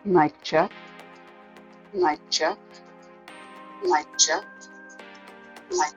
Mic check, mic check, mic check, mic.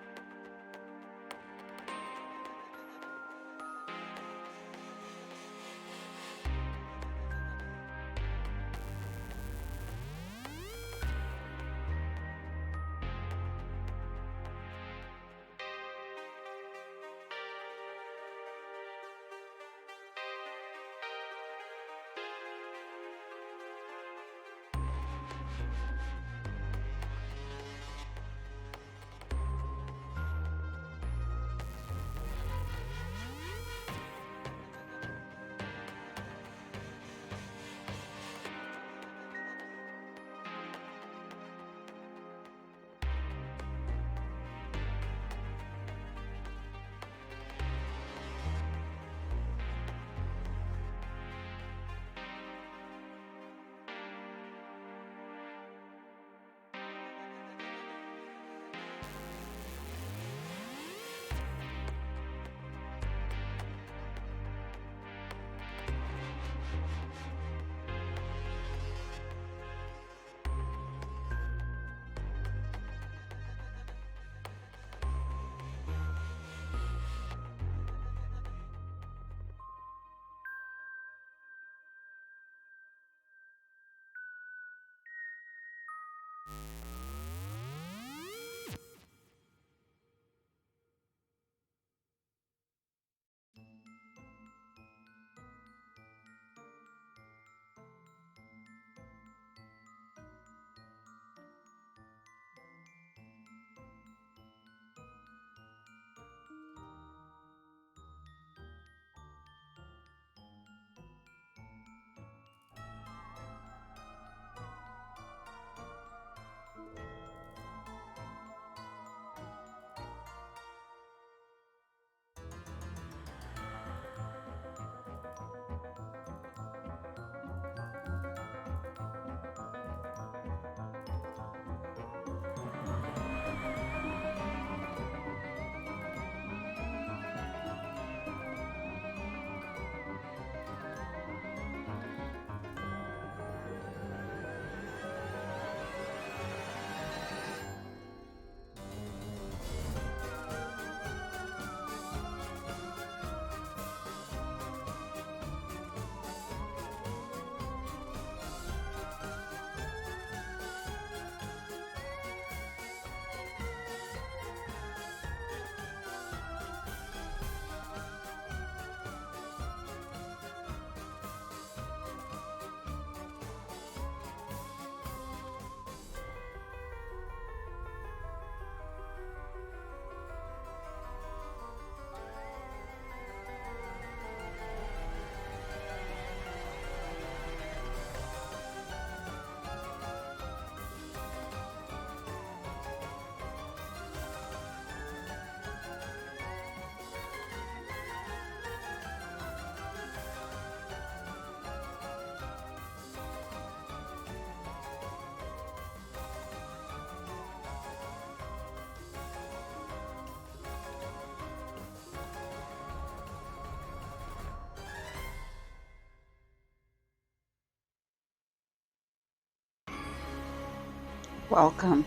Welcome.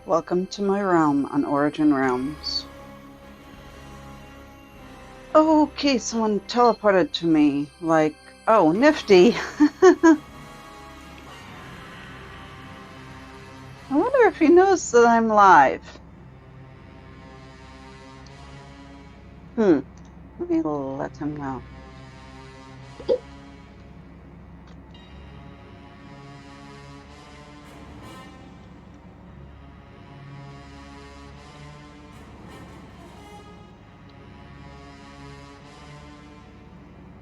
Welcome to my realm on Origin Realms. Okay, someone teleported to me. Like, oh, nifty. I wonder if he knows that I'm live. Let me let him know.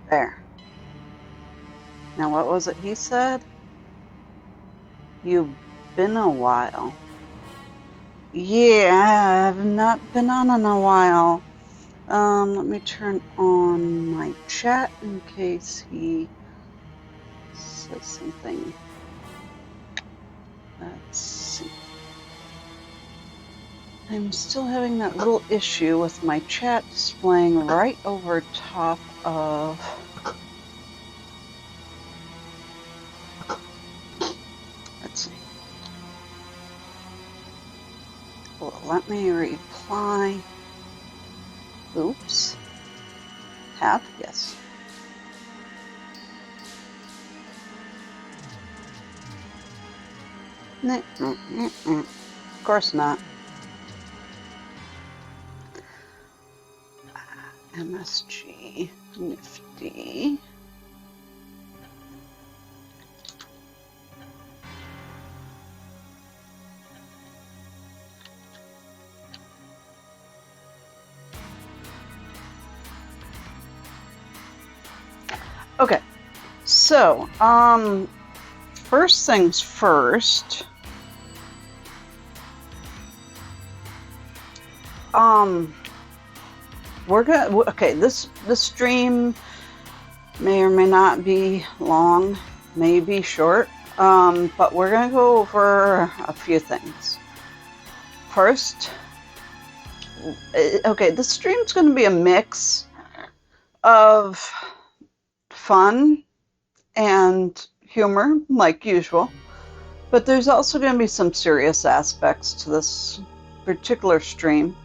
There. Now, what was it he said? You've been a while. Yeah, I've not been on in a while. Let me turn on my chat in case he says something. Let's see. I'm still having that little issue with my chat displaying right over top of let me reply. Oops. Have? Yes. Of course not. MSG Nifty. Okay, so first things first. We're gonna, okay, this stream may or may not be long, may be short, but we're gonna go over a few things. First, okay, this stream's gonna be a mix of fun and humor, like usual, but there's also gonna be some serious aspects to this particular stream.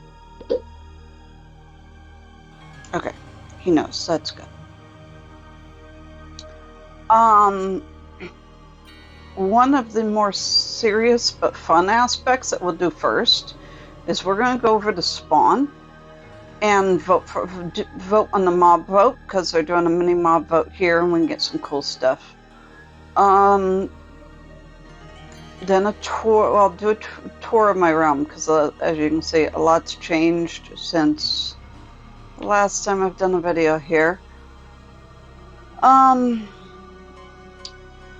Okay, he knows, that's good. One of the more serious but fun aspects that we'll do first is we're going to go over to Spawn and vote on the mob vote, because they're doing a mini mob vote here and we can get some cool stuff. Then a tour, well, I'll do a tour of my realm, because as you can see, a lot's changed since the last time I've done a video here.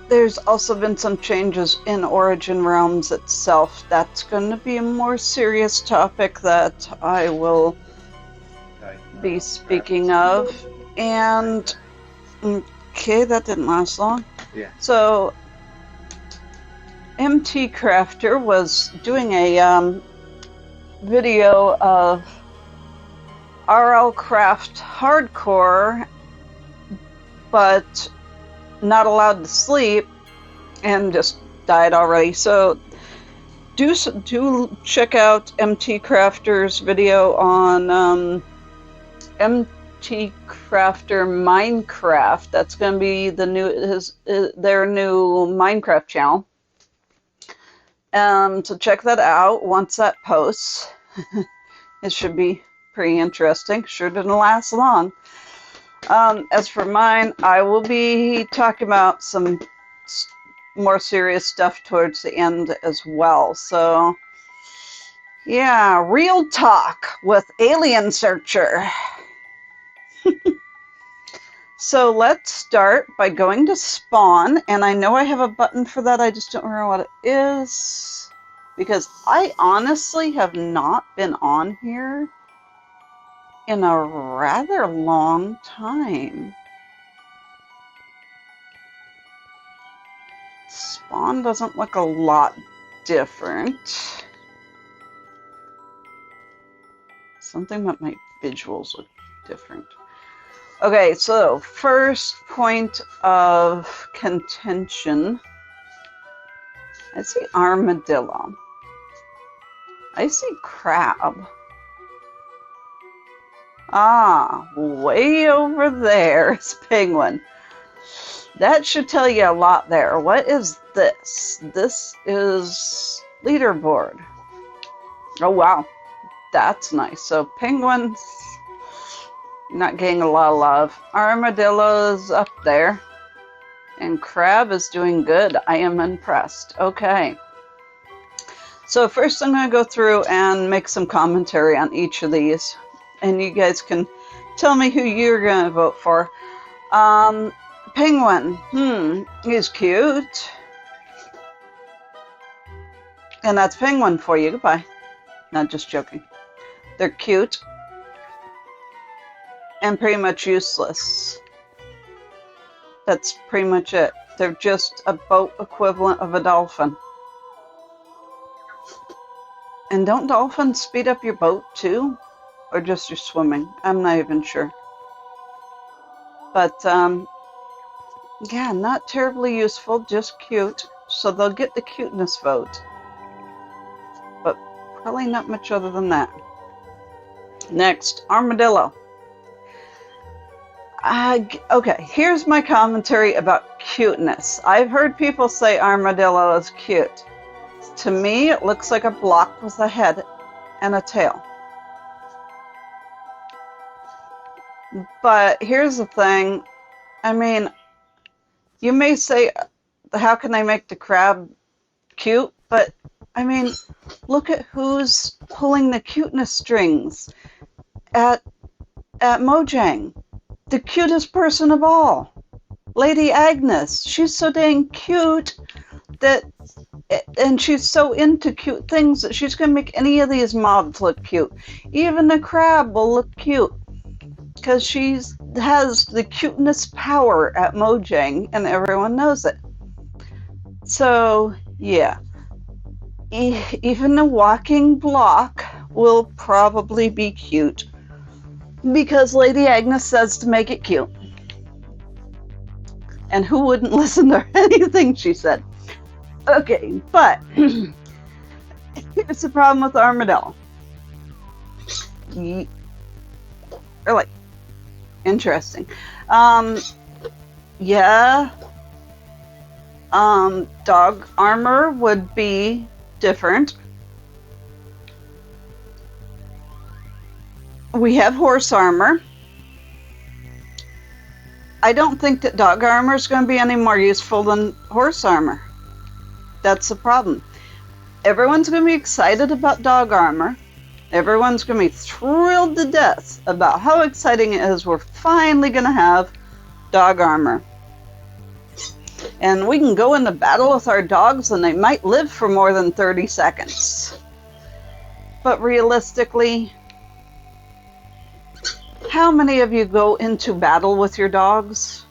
There's also been some changes in Origin Realms itself. That's going to be a more serious topic that I will be speaking of. And, okay, that didn't last long. Yeah. So, MT Crafter was doing a video of RL Craft Hardcore, but not allowed to sleep, and just died already. So do check out MT Crafter's video on MT Crafter Minecraft. That's going to be the their new Minecraft channel. So check that out once that posts. It should be pretty interesting. Sure didn't last long. As for mine, I will be talking about some more serious stuff towards the end as well. So, yeah, real talk with Alien Searcher. So let's start by going to Spawn, and I know I have a button for that, I just don't remember what it is, because I honestly have not been on here in a rather long time. Spawn doesn't look a lot different. Something about my visuals look different. Okay, so first point of contention. I see armadillo. I see crab. Ah, way over there is penguin. That should tell you a lot there. What is this? This is leaderboard. Oh, wow. That's nice. So penguins, not getting a lot of love. Armadillo's up there. And crab is doing good. I am impressed. Okay. So first I'm going to go through and make some commentary on each of these. And you guys can tell me who you're going to vote for. Penguin. He's cute. And that's penguin for you. Goodbye. Not just joking. They're cute. And pretty much useless. That's pretty much it. They're just a boat equivalent of a dolphin. And don't dolphins speed up your boat too? Or just your swimming? I'm not even sure. But, yeah, not terribly useful, just cute. So they'll get the cuteness vote. But Probably not much other than that. Next, armadillo. Okay, here's my commentary about cuteness. I've heard people say armadillo is cute. To me, it looks like a block with a head and a tail. But here's the thing. I mean, you may say, how can I make the crab cute? But, I mean, look at who's pulling the cuteness strings at Mojang. The cutest person of all. Lady Agnes. She's so dang cute that, and she's so into cute things that she's going to make any of these mobs look cute. Even the crab will look cute. Because she has the cuteness power at Mojang, and everyone knows it. So, yeah. Even a walking block will probably be cute. Because Lady Agnes says to make it cute. And who wouldn't listen to anything she said? Okay, but here's the problem with armadillo. Really interesting. Yeah. Dog armor would be different. We have horse armor. I don't think that dog armor is going to be any more useful than horse armor. That's the problem. Everyone's going to be excited about dog armor. Everyone's going to be thrilled to death about how exciting it is we're finally going to have dog armor. And we can go into battle with our dogs and they might live for more than 30 seconds. But realistically, how many of you go into battle with your dogs?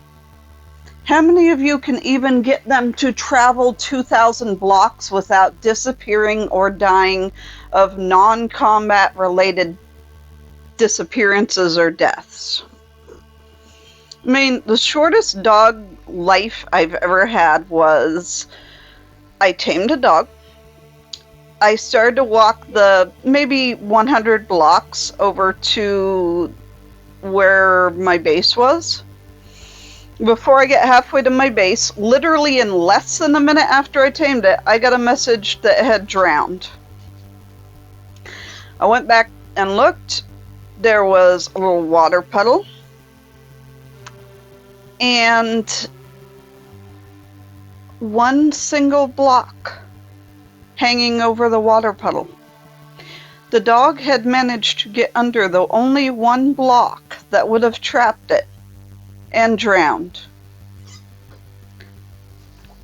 How many of you can even get them to travel 2,000 blocks without disappearing or dying of non-combat related disappearances or deaths? I mean, the shortest dog life I've ever had was I tamed a dog. I started to walk the maybe 100 blocks over to where my base was. Before I get halfway to my base, literally in less than a minute after I tamed it, I got a message that it had drowned. I went back and looked. There was a little water puddle. And one single block hanging over the water puddle. The dog had managed to get under the only one block that would have trapped it and drowned.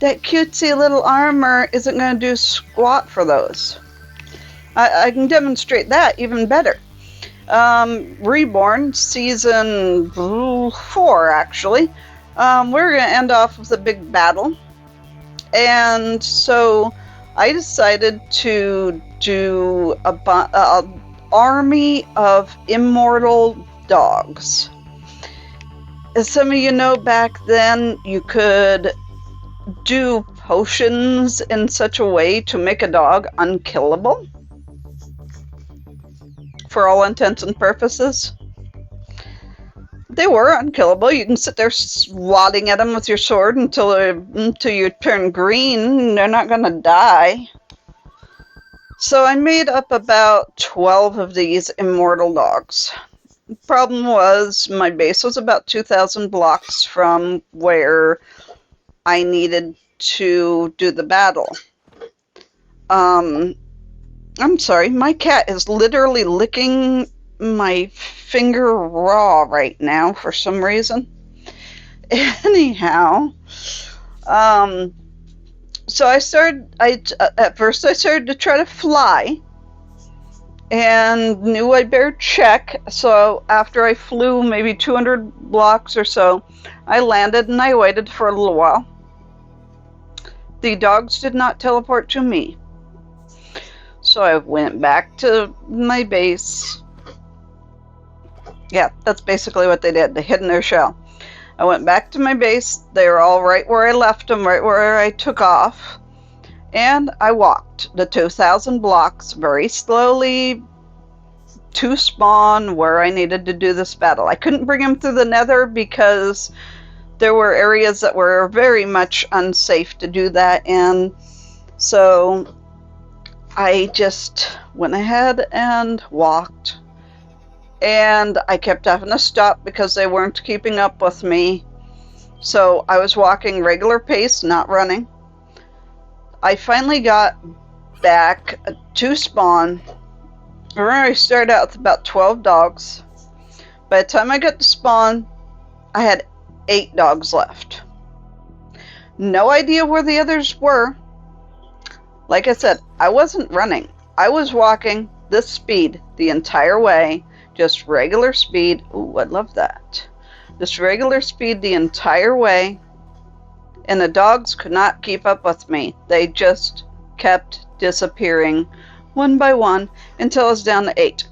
That cutesy little armor isn't going to do squat for those. I can demonstrate that even better. Reborn, season 4 actually. We're going to end off with a big battle. And so I decided to do a army of immortal dogs. As some of you know, back then you could do potions in such a way to make a dog unkillable. For all intents and purposes. They were unkillable. You can sit there swatting at them with your sword until you turn green. They're not going to die. So I made up about 12 of these immortal dogs. The problem was my base was about 2,000 blocks from where I needed to do the battle. I'm sorry, my cat is literally licking my finger raw right now for some reason. Anyhow, so at first I started to try to fly and knew I better check. So after I flew maybe 200 blocks or so, I landed and I waited for a little while. The dogs did not teleport to me. So I went back to my base. Yeah, that's basically what they did. They hid in their shell. I went back to my base. They were all right where I left them, right where I took off. And I walked the 2,000 blocks very slowly to spawn where I needed to do this battle. I couldn't bring him through the nether because there were areas that were very much unsafe to do that in. So I just went ahead and walked. And I kept having to stop because they weren't keeping up with me. So I was walking regular pace, not running. I finally got back to spawn. I remember I started out with about 12 dogs. By the time I got to spawn, I had 8 dogs left. No idea where the others were. Like I said, I wasn't running. I was walking this speed the entire way. Just regular speed. Ooh, I love that. Just regular speed the entire way. And the dogs could not keep up with me. They just kept disappearing one by one until I was down to 8.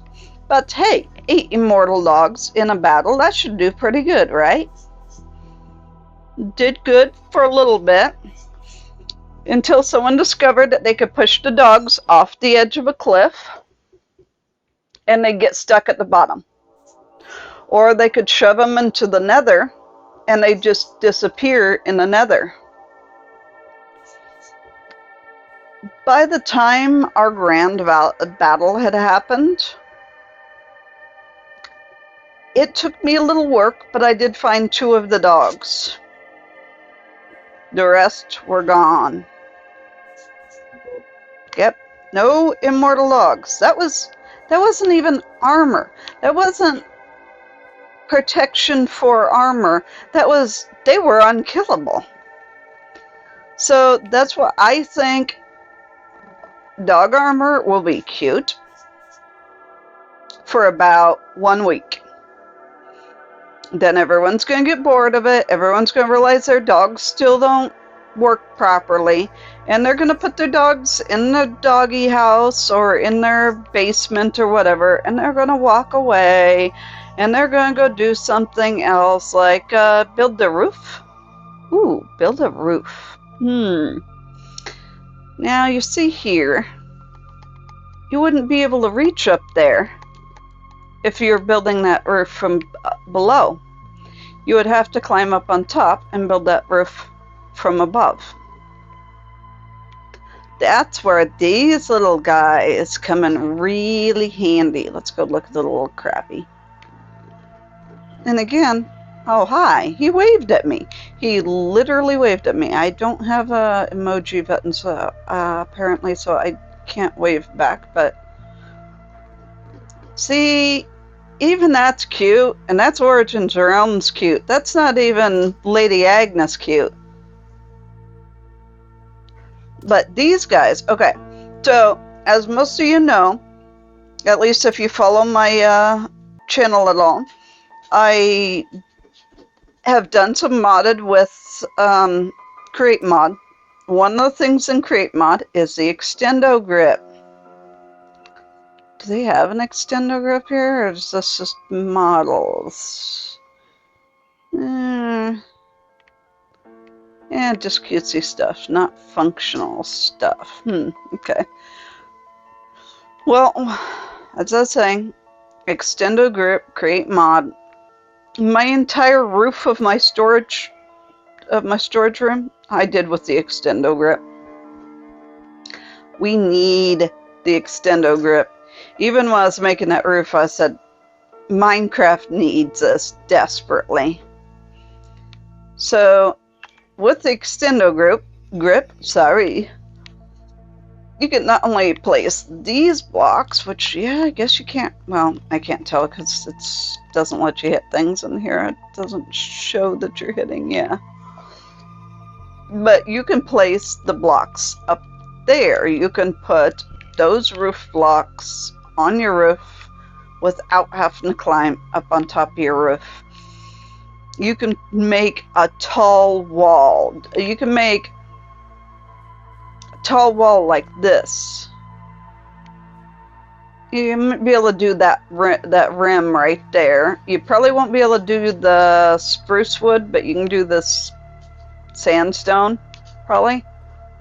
But hey, 8 immortal dogs in a battle, that should do pretty good, right? Did good for a little bit until someone discovered that they could push the dogs off the edge of a cliff and they'd get stuck at the bottom. Or they could shove them into the nether and they'd just disappear in the nether. By the time our grand battle had happened, it took me a little work, but I did find 2 of the dogs. The rest were gone. Yep, no immortal dogs. That wasn't even armor. That wasn't protection for armor. They were unkillable. So that's what I think. Dog armor will be cute for about 1 week. Then everyone's going to get bored of it. Everyone's going to realize their dogs still don't work properly. And they're going to put their dogs in the doggy house or in their basement or whatever. And they're going to walk away. And they're going to go do something else like build the roof. Ooh, build a roof. Now you see here, you wouldn't be able to reach up there if you're building that roof from below. You would have to climb up on top and build that roof from above. That's where these little guys come in really handy. Let's go look at the little crappy. And again, oh hi, he waved at me. He literally waved at me. I don't have a emoji button, so apparently, so I can't wave back, but see, even that's cute, and that's Origins Realms cute. That's not even Lady Agnes cute. But these guys, okay, so as most of you know, at least if you follow my channel at all, I have done some modded with Create Mod. One of the things in Create Mod is the Extendo Grip. Do they have an Extendo Grip here, or is this just models? Yeah, just cutesy stuff, not functional stuff. Okay. Well, as I was saying, Extendo Grip, Create Mod. My entire roof of my storage room, I did with the Extendo Grip. We need the Extendo Grip. Even when I was making that roof, I said, Minecraft needs this desperately. So, with the Extendo Grip, you can not only place these blocks, which, yeah, I guess you can't, well, I can't tell because it doesn't let you hit things in here. It doesn't show that you're hitting, yeah. But you can place the blocks up there. You can put those roof blocks on your roof without having to climb up on top of your roof. You can make a tall wall. You can make tall wall like this. You might be able to do that rim right there. You probably won't be able to do the spruce wood, but you can do this sandstone, probably.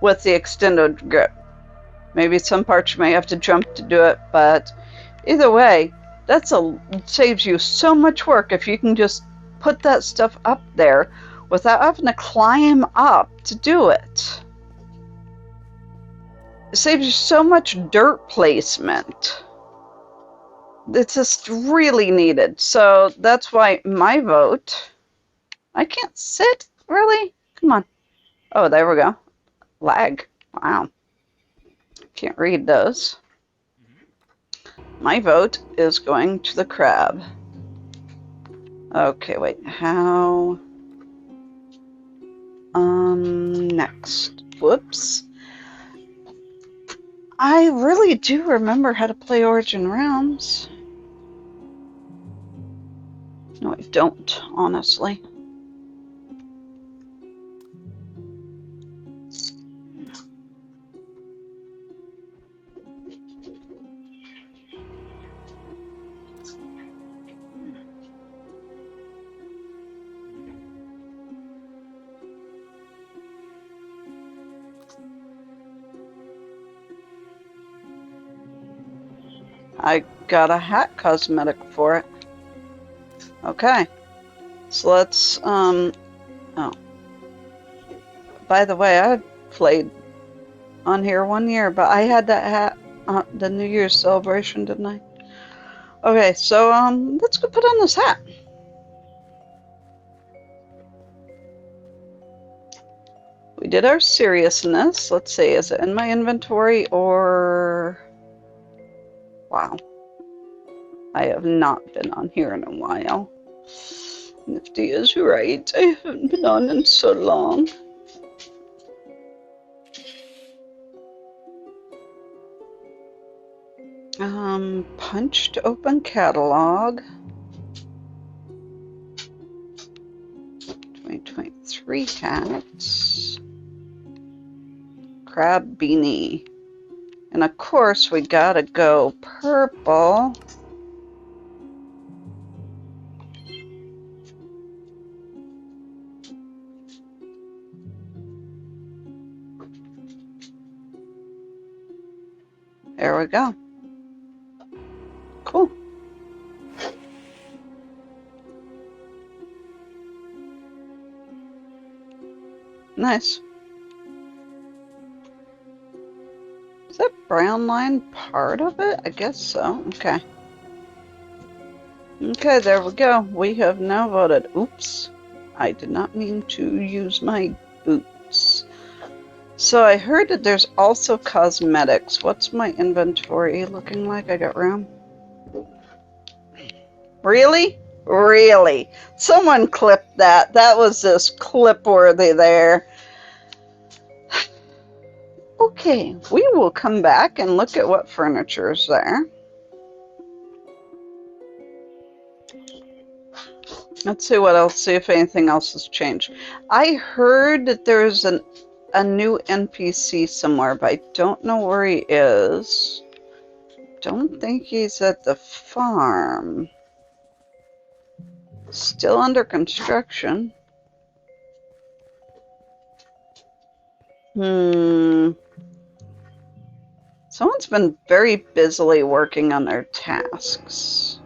with the extended grip. Maybe some parts you may have to jump to do it, but either way, saves you so much work if you can just put that stuff up there without having to climb up to do it. It saves you so much dirt placement. It's just really needed. So that's why my vote. I can't sit, really? Come on. Oh, there we go. Lag. Wow. Can't read those. My vote is going to the crab. Okay, wait. How? Next. Whoops. I really do remember how to play Origin Realms. No, I don't, honestly. I got a hat cosmetic for it. Okay. So let's, oh. By the way, I played on here 1 year, but I had that hat on the New Year's celebration, didn't I? Okay, so, let's go put on this hat. We did our seriousness. Let's see, is it in my inventory or... Wow. I have not been on here in a while. Nifty is right. I haven't been on in so long. Punch to open catalog. 2023 hats. Crab beanie. And of course we gotta go purple. There we go. Cool. Nice. Is that brown line part of it? I guess so. Okay. Okay, there we go. We have now voted. Oops. I did not mean to use my boots. So I heard that there's also cosmetics. What's my inventory looking like? I got room. Really? Really? Someone clipped that. That was just clip worthy there. Okay, we will come back and look at what furniture is there. Let's see what else, see if anything else has changed. I heard that there's a new NPC somewhere, but I don't know where he is. Don't think he's at the farm. Still under construction. Someone's been very busily working on their tasks.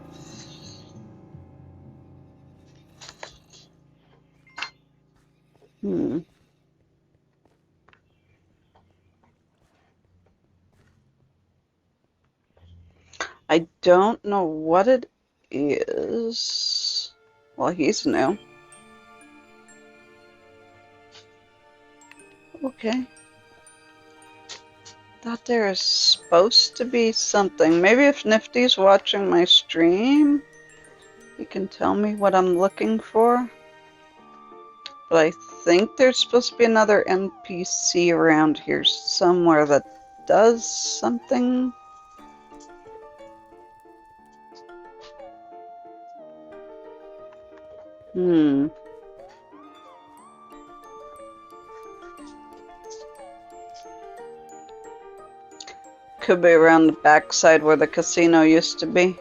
I don't know what it is. Well, he's new. Okay. Thought there was supposed to be something. Maybe if Nifty's watching my stream, he can tell me what I'm looking for. But I think there's supposed to be another NPC around here somewhere that does something. Could be around the backside where the casino used to be.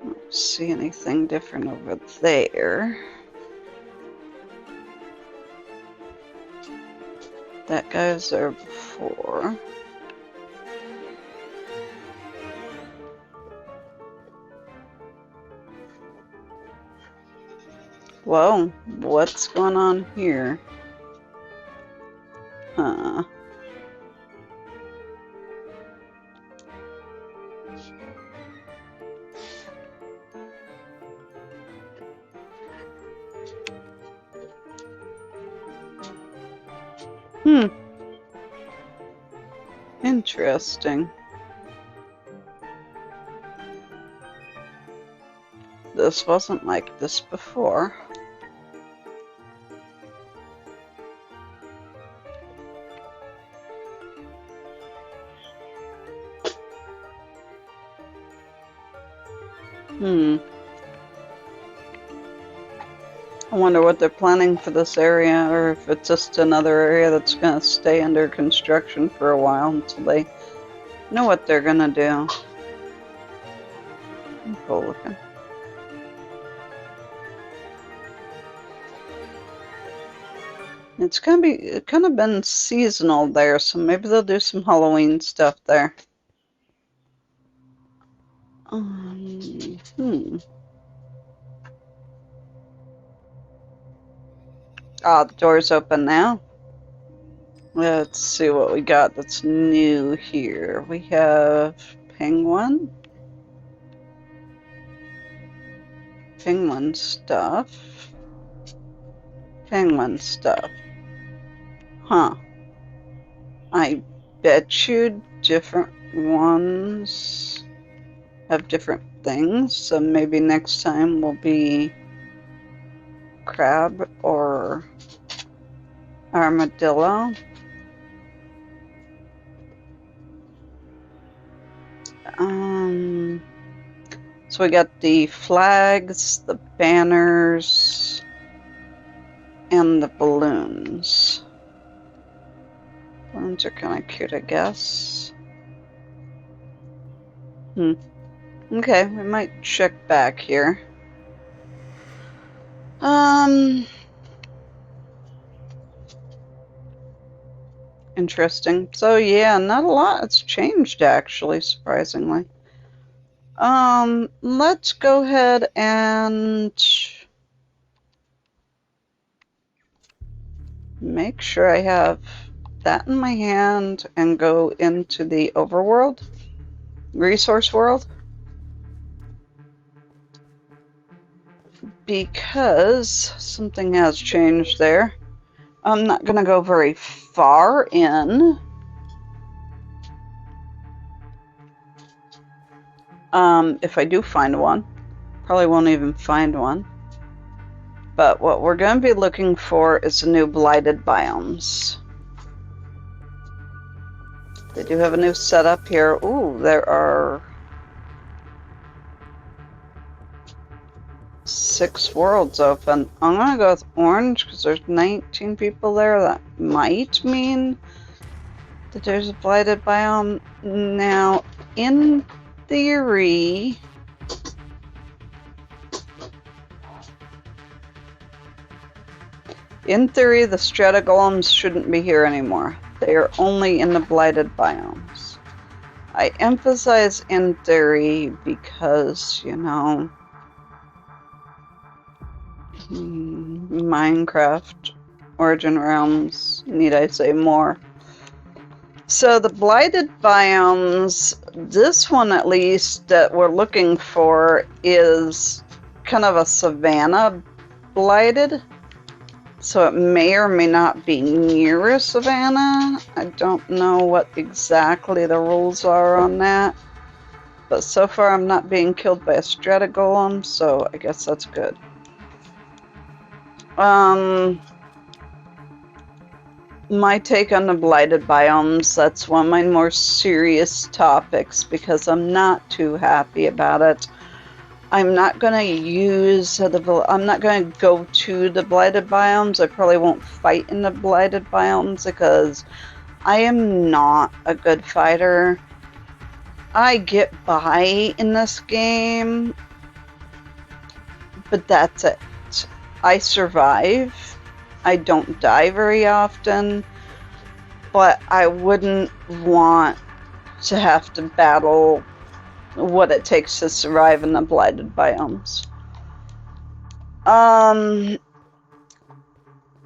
Don't see anything different over there. That guy was there before. Whoa, what's going on here? Huh. Interesting. This wasn't like this before. I wonder what they're planning for this area, or if it's just another area that's gonna stay under construction for a while until they know what they're gonna do. Cool looking. It's kind of been seasonal there, so maybe they'll do some Halloween stuff there. Ah, the door's open now. Let's see what we got that's new here. We have penguin. Penguin stuff. Penguin stuff. Huh. I bet you different ones have different things, so maybe next time will be crab or armadillo. So we got the flags, the banners, and the balloons. Balloons are kind of cute, I guess. Okay, we might check back here. Interesting. So yeah, not a lot has changed actually, surprisingly. Let's go ahead and make sure I have that in my hand and go into the overworld, resource world, because something has changed there. I'm not gonna go very far in. If I do find one, probably won't even find one. But what we're going to be looking for is the new blighted biomes. They do have a new setup here. Ooh, there are 6 worlds open. I'm going to go with orange because there's 19 people there. That might mean that there's a blighted biome. Now, in theory, the stratogolems shouldn't be here anymore. They are only in the blighted biomes. I emphasize in theory because, you know, Minecraft Origin Realms, need I say more? So the blighted biomes, this one at least that we're looking for is kind of a savanna blighted. So it may or may not be near a savanna. I don't know what exactly the rules are on that. But so far I'm not being killed by a stratogolem, so I guess that's good. My take on the blighted biomes, that's one of my more serious topics because I'm not too happy about it. I'm not going to use I'm not going to go to the blighted biomes. I probably won't fight in the blighted biomes because I am not a good fighter. I get by in this game, but that's it. I survive. I don't die very often. but I wouldn't want to have to battle what it takes to survive in the blighted biomes.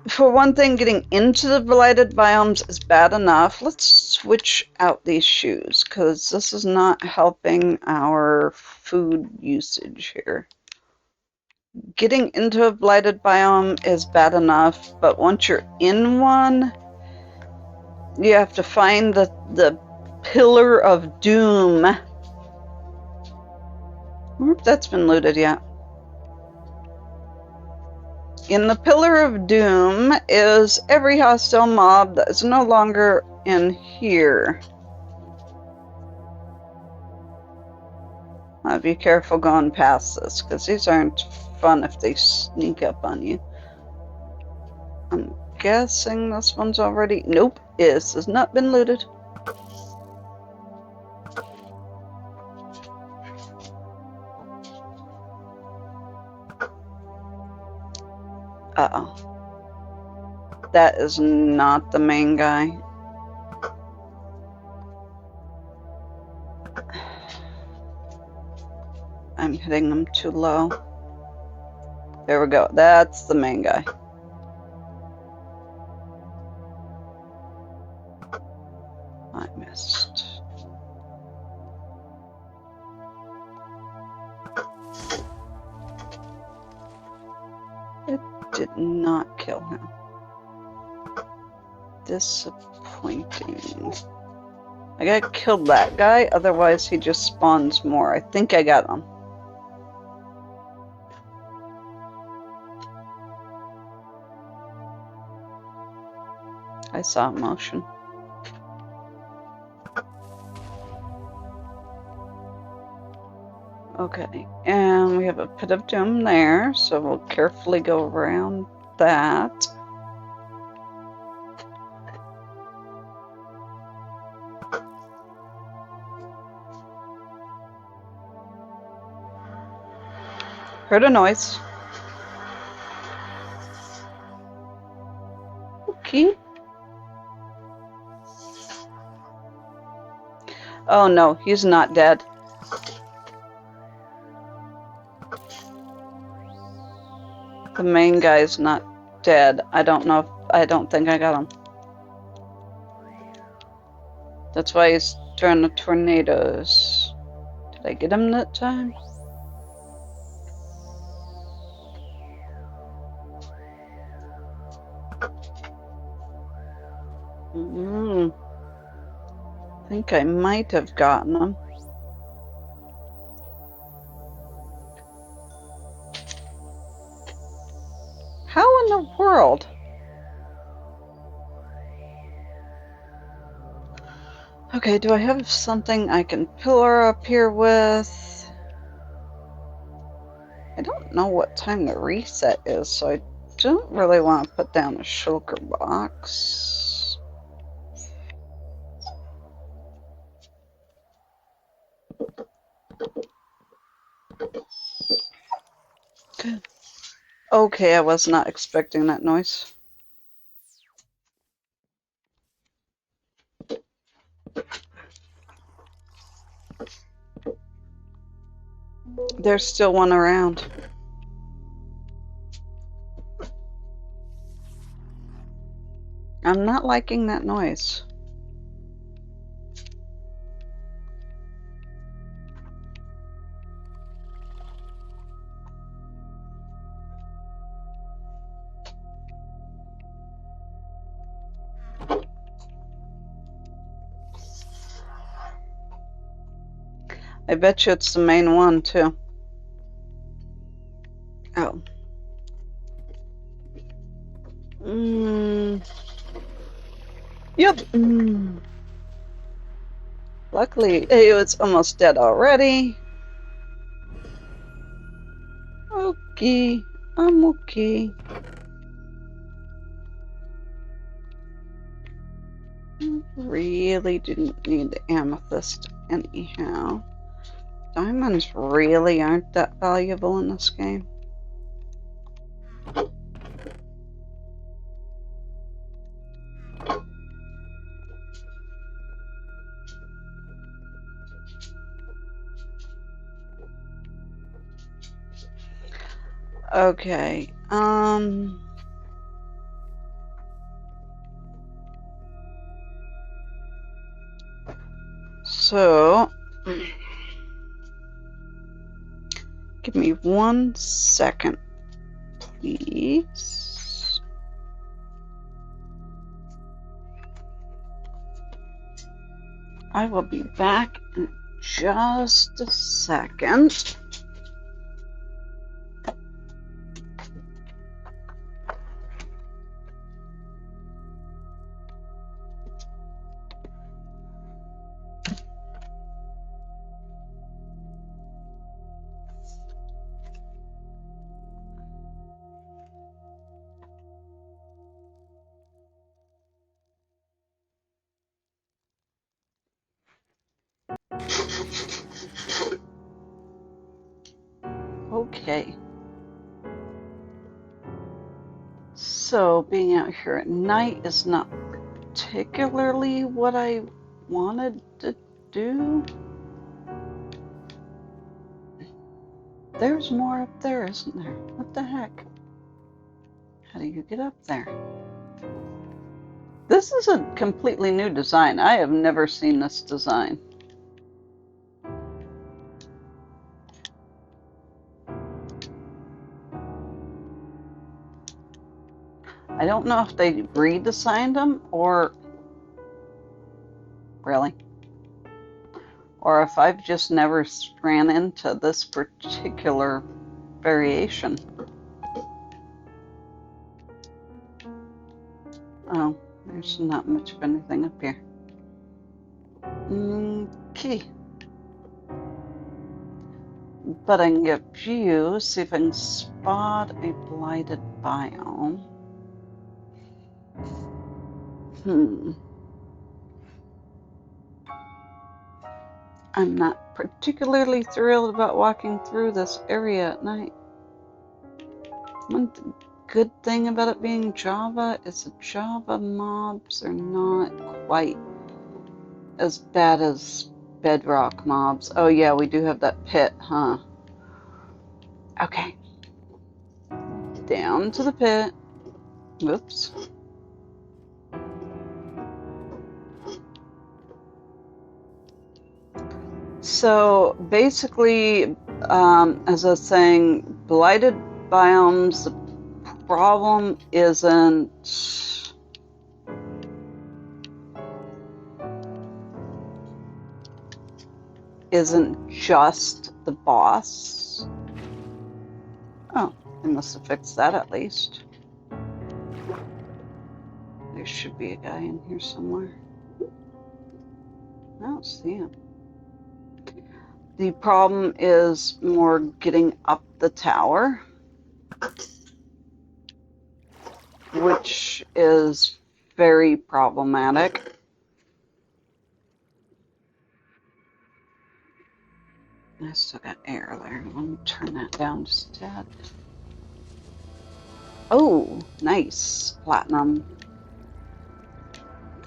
For one thing, getting into the blighted biomes is bad enough. Let's switch out these shoes, because this is not helping our food usage here. Getting into a blighted biome is bad enough, but once you're in one, you have to find the Pillar of Doom. I wonder if that's been looted yet. In the Pillar of Doom is every hostile mob that is no longer in here. Be careful going past this, because these aren't fun if they sneak up on you. I'm guessing this one's already... Nope, this has not been looted. Uh-oh. That is not the main guy. I'm hitting them too low. There we go. That's the main guy. I missed. It did not kill him. Disappointing. I gotta kill that guy, otherwise he just spawns more. I think I got him. I saw motion. Okay, and we have a Pit of Doom there, so we'll carefully go around that. Heard a noise. Okay. Oh no, he's not dead. The main guy's not dead. I don't know if, I don't think I got him. That's why he's throwing the tornadoes. Did I get him that time? I think I might have gotten him. How in the world? Okay, do I have something I can pillar up here with? I don't know what time the reset is, so I don't really want to put down a shulker box. Okay, I was not expecting that noise. There's still one around. I'm not liking that noise. I bet you it's the main one, too. Oh. Yep. Luckily, it was almost dead already. Okay. I'm okay. Really didn't need the amethyst anyhow. Diamonds really aren't that valuable in this game. Okay. So, give me 1 second, please. I will be back in just a second. Okay. So being out here at night is not particularly what I wanted to do. There's more up there, isn't there? What the heck? How do you get up there? This is a completely new design. I have never seen this design. I don't know if they redesigned them or really, or if I've just never ran into this particular variation. Oh, there's not much of anything up here. Okay. But I can get view, see if I can spot a blighted biome. I'm not particularly thrilled about walking through this area at night. One good thing about it being Java is the Java mobs are not quite as bad as Bedrock mobs. Oh yeah, we do have that pit, huh? Okay. Down to the pit. Whoops. So basically, as I was saying, blighted biomes, the problem isn't just the boss. Oh, they must have fixed that at least. There should be a guy in here somewhere. I don't see him. The problem is more getting up the tower, which is very problematic. I still got air there. Let me turn that down just a tad. Oh, nice. Platinum.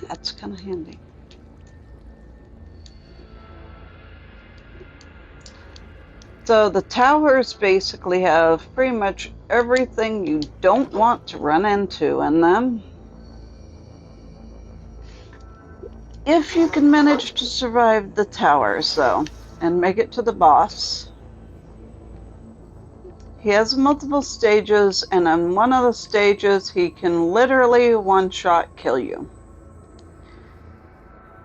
That's kind of handy. So the towers basically have pretty much everything you don't want to run into in them. If you can manage to survive the towers, though, and make it to the boss. He has multiple stages, and on one of the stages, he can literally one-shot kill you.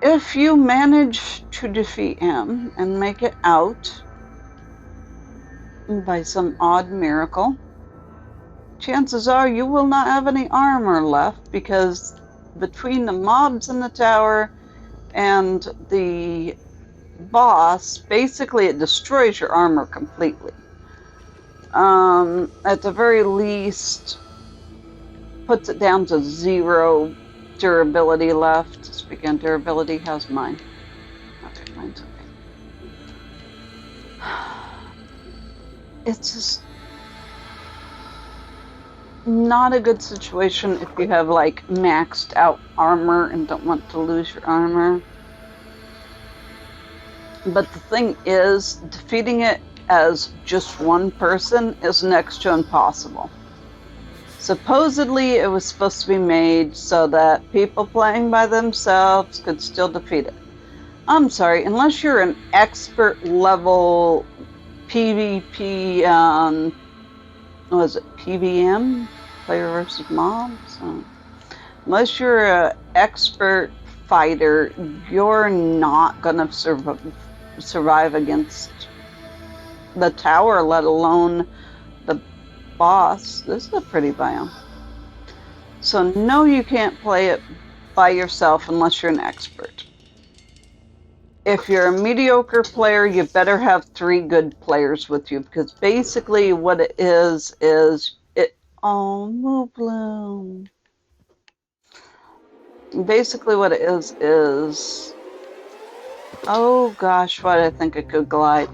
If you manage to defeat him and make it out by some odd miracle, chances are you will not have any armor left, because between the mobs in the tower and the boss, basically it destroys your armor completely. At the very least, puts it down to 0 durability left. Speaking of durability, how's mine? Okay, mine's okay. It's just not a good situation if you have like maxed out armor and don't want to lose your armor. But the thing is, defeating it as just one person is next to impossible. Supposedly, it was supposed to be made so that people playing by themselves could still defeat it. I'm sorry, unless you're an expert level PvP, what is it, PVM? Player versus mob? So, unless you're an expert fighter, you're not going to survive against the tower, let alone the boss. This is a pretty biome. So no, you can't play it by yourself unless you're an expert. If you're a mediocre player, you better have 3 good players with you, because basically what it is it. Oh, Moobloom. Basically what it is. Oh gosh, why did I think it could glide?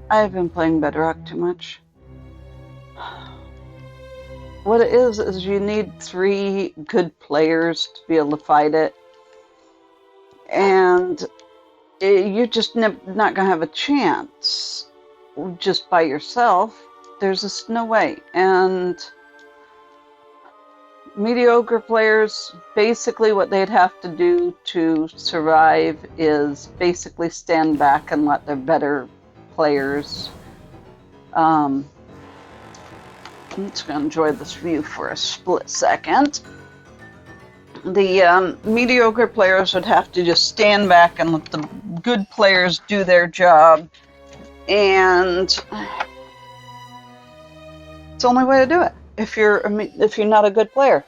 I've been playing Bedrock too much. What it is you need 3 good players to be able to fight it. And you're just not going to have a chance just by yourself. There's just no way. And mediocre players, basically what they'd have to do to survive is basically stand back and let their better players. I'm just going to enjoy this view for a split second. The mediocre players would have to just stand back and let the good players do their job, and it's the only way to do it if you're not a good player.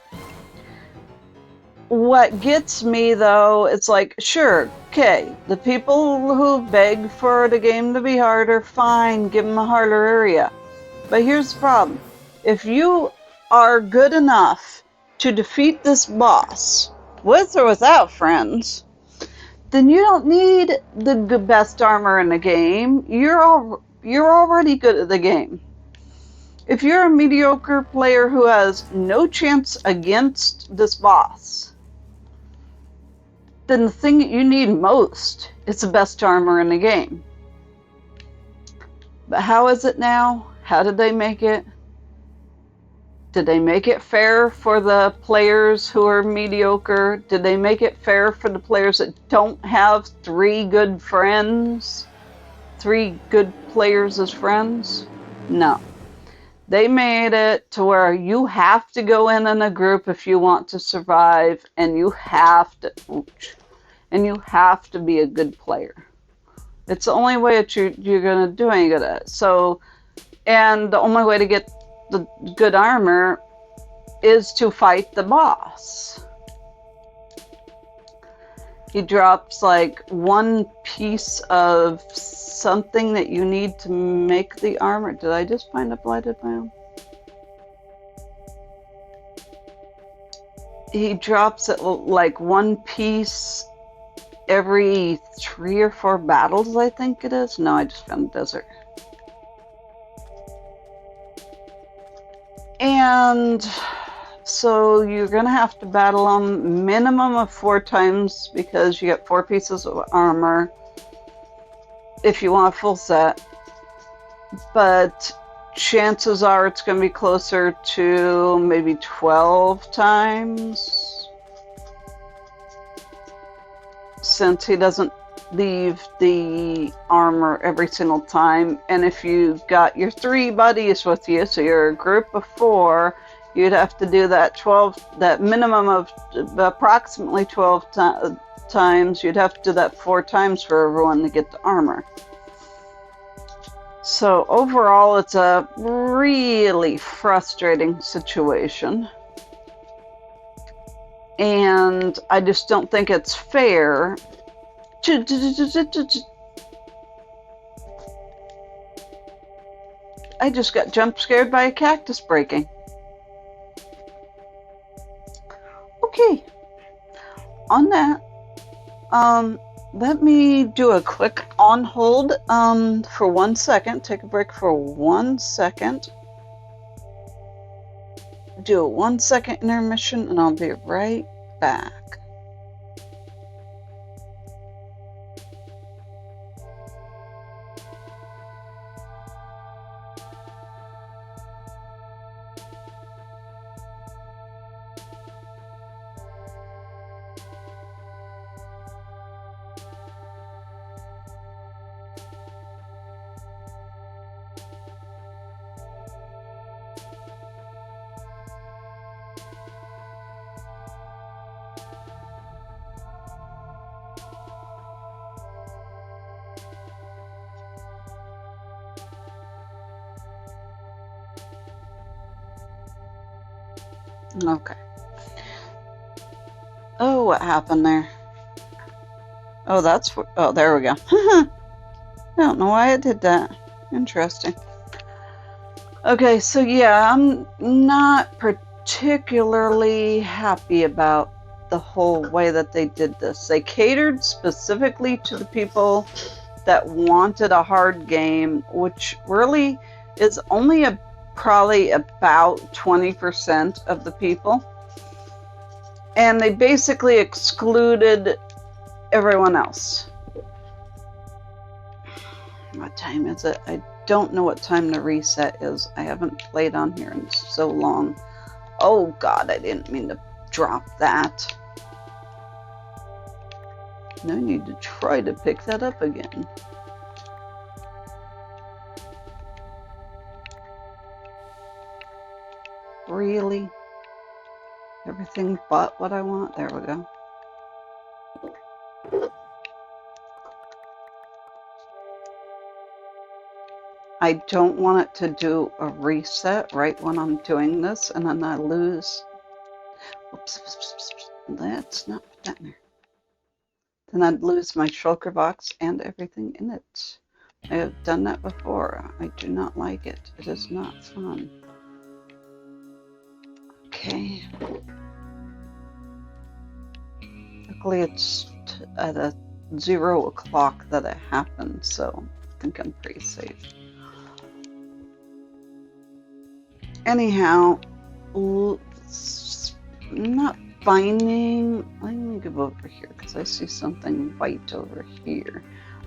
What gets me though, it's like, sure, okay, the people who beg for the game to be harder, fine, give them a harder area. But here's the problem. If you are good enough to defeat this boss, with or without friends, then you don't need the best armor in the game. You're already good at the game. If you're a mediocre player who has no chance against this boss, then the thing that you need most is the best armor in the game. But how is it now? How did they make it? Did they make it fair for the players who are mediocre? Did they make it fair for the players that don't have 3 good friends? 3 good players as friends? No. They made it to where you have to go in a group if you want to survive, and you have to be a good player. It's the only way that you're going to do any good at it. So, and the only way to get the good armor is to fight the boss. He drops like 1 piece of something that you need to make the armor. Did I just find a blighted biome? He drops it like 1 piece every 3 or 4 battles, I think it is. No, I just found a desert. And so you're going to have to battle them minimum of 4 times, because you get 4 pieces of armor if you want a full set. But chances are it's going to be closer to maybe 12 times, since he doesn't leave the armor every single time. And if you've got your 3 buddies with you, so you're a group of 4, you'd have to do that minimum of approximately 12 times. You'd have to do that 4 times for everyone to get the armor. So overall, it's a really frustrating situation. And I just don't think it's fair I just got jump scared by a cactus breaking. Okay. On that, let me do a quick on hold for 1 second. Take a break for 1 second. Do a 1 second intermission, and I'll be right back. Okay. Oh, what happened there? Oh, oh, there we go. I don't know why it did that. Interesting. Okay, so yeah, I'm not particularly happy about the whole way that they did this. They catered specifically to the people that wanted a hard game, which really is only probably about 20% of the people. And they basically excluded everyone else. What time is it? I don't know what time the reset is. I haven't played on here in so long. Oh God, I didn't mean to drop that. Now I need to try to pick that up again. Really? Everything but what I want? There we go. I don't want it to do a reset right when I'm doing this, and then I lose. Oops, let's not put that in there. Then I'd lose my shulker box and everything in it. I have done that before. I do not like it. It is not fun. Okay. Luckily, it's at a 0 o'clock that it happened, so I think I'm pretty safe. Anyhow, not finding. Let me go over here because I see something white over here.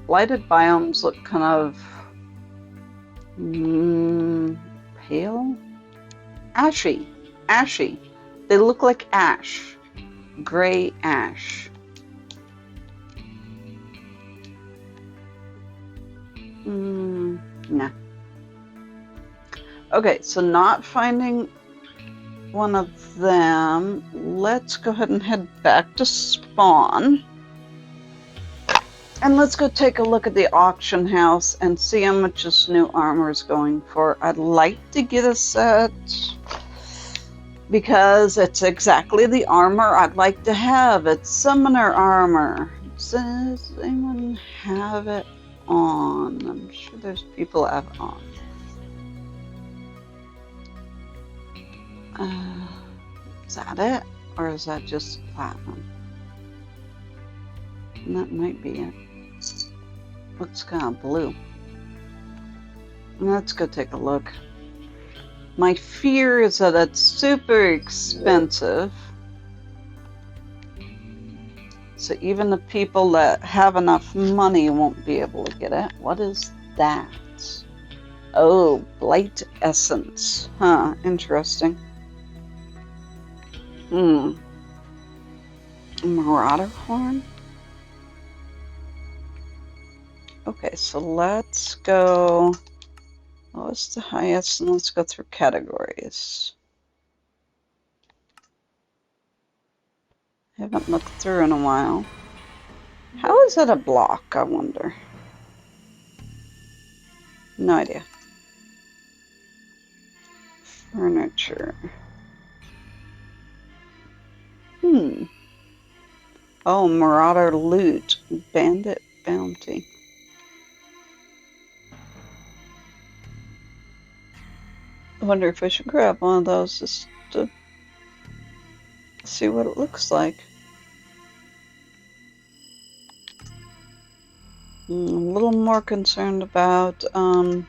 Blighted biomes look kind of pale, ashy. They look like ash, gray ash. Nah. Okay, so not finding one of them. Let's go ahead and head back to spawn. And let's go take a look at the auction house and see how much this new armor is going for. I'd like to get a set because it's exactly the armor I'd like to have. It's summoner armor. Does anyone have it on? I'm sure there's people that have it on. Is that it? Or is that just platinum? And that might be it. Looks kind of blue. Let's go take a look. My fear is that it's super expensive. So even the people that have enough money won't be able to get it. What is that? Oh, Blight Essence. Huh, interesting. Marauder Horn? Okay, so let's go. What's the highest? And let's go through categories. I haven't looked through in a while. How is that a block, I wonder? No idea. Furniture. Oh, Marauder Loot. Bandit Bounty. I wonder if I should grab one of those just to see what it looks like. I'm a little more concerned about, oh,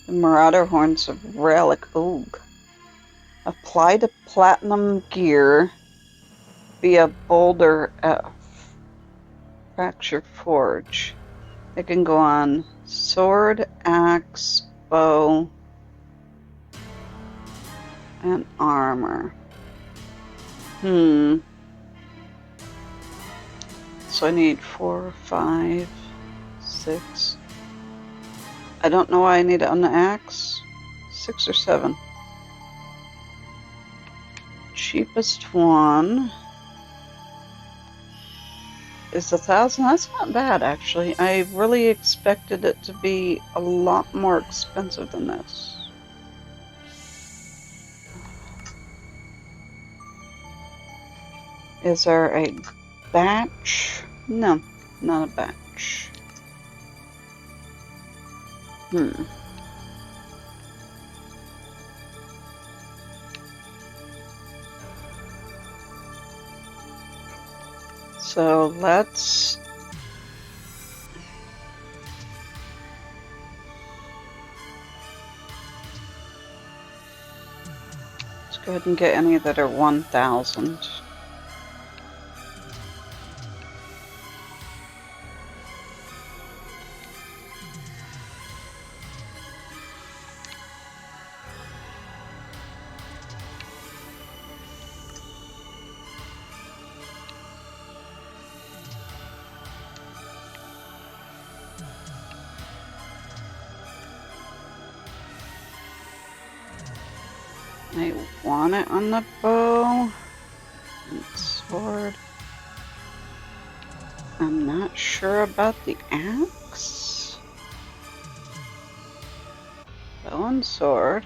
the Marauder Horn's a relic. Ooh. Apply to platinum gear via Boulder F. Fracture Forge. It can go on sword, axe, bow, and armor. So I need 4, 5, 6. I don't know why I need it on the axe. 6 or 7. Cheapest one is 1,000. That's not bad, actually. I really expected it to be a lot more expensive than this. Is there a batch? No, not a batch. So let's go ahead and get any that are 1,000. I want it on the bow and sword. I'm not sure about the axe. Bow and sword.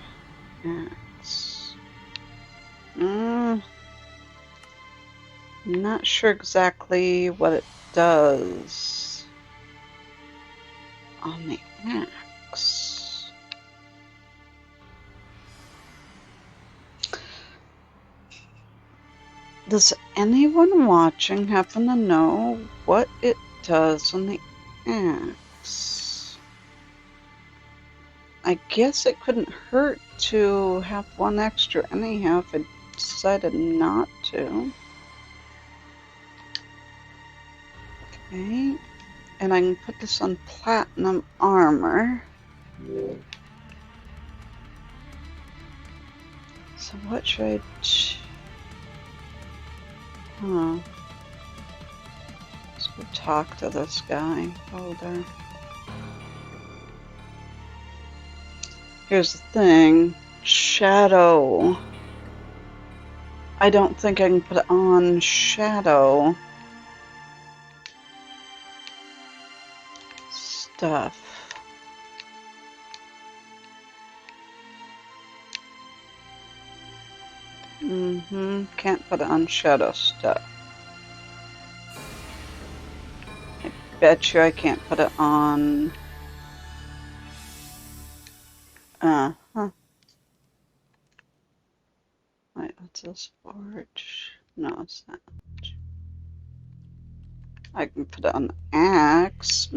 Axe. I'm not sure exactly what it does on the axe. Does anyone watching happen to know what it does on the axe? I guess it couldn't hurt to have one extra anyhow if I decided not to. Okay, and I can put this on platinum armor. So what should I let's go talk to this guy. Holder. Here's the thing. Shadow. I don't think I can put it on shadow stuff. Can't put it on shadow stuff. I bet you I can't put it on... Wait, what's this? Forge? No, it's not. I can put it on the axe.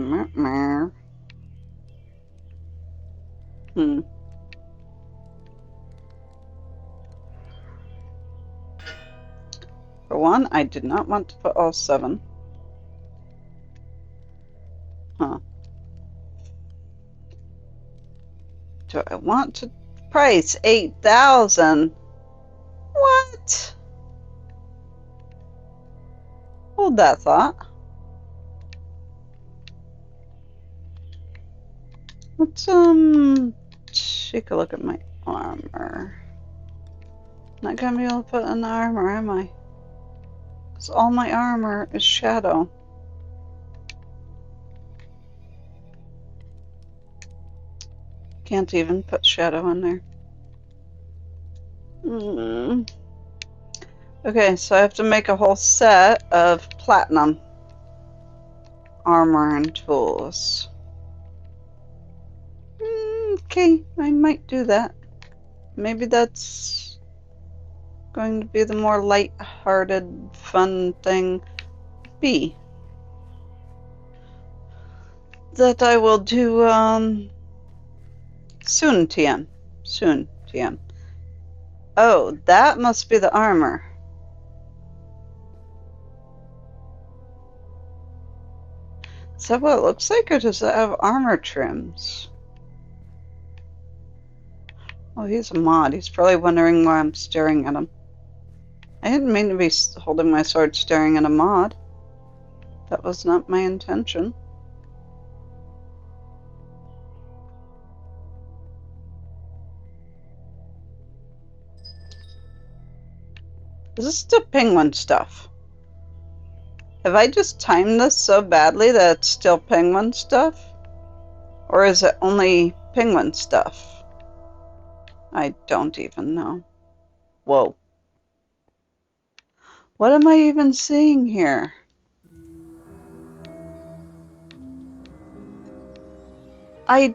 For one, I did not want to put all 7. Do I want to price 8,000? What? Hold that thought. Let's take a look at my armor. Not gonna be able to put in the armor, am I? Because all my armor is shadow. Can't even put shadow in there. Okay, so I have to make a whole set of platinum armor and tools. Okay, I might do that. Maybe that's going to be the more light-hearted, fun thing. B. That I will do, soon, TM. Soon, TM. Oh, that must be the armor. Is that what it looks like, or does it have armor trims? Oh, he's a mod. He's probably wondering why I'm staring at him. I didn't mean to be holding my sword staring at a mod. That was not my intention. Is this still penguin stuff? Have I just timed this so badly that it's still penguin stuff? Or is it only penguin stuff? I don't even know. Whoa. What am I even seeing here? I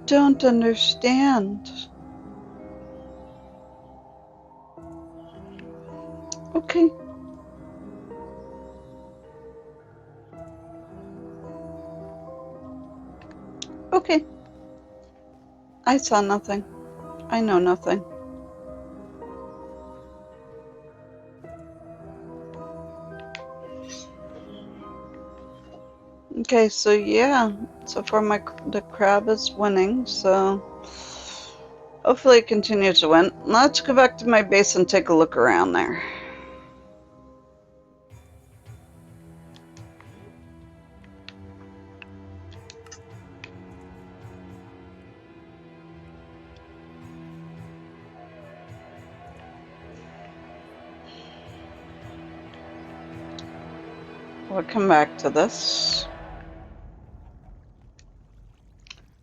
don't understand. Okay. Okay. I saw nothing. I know nothing. Okay, so yeah. So far the crab is winning, so hopefully it continues to win. Let's go back to my base and take a look around there. We'll come back to this.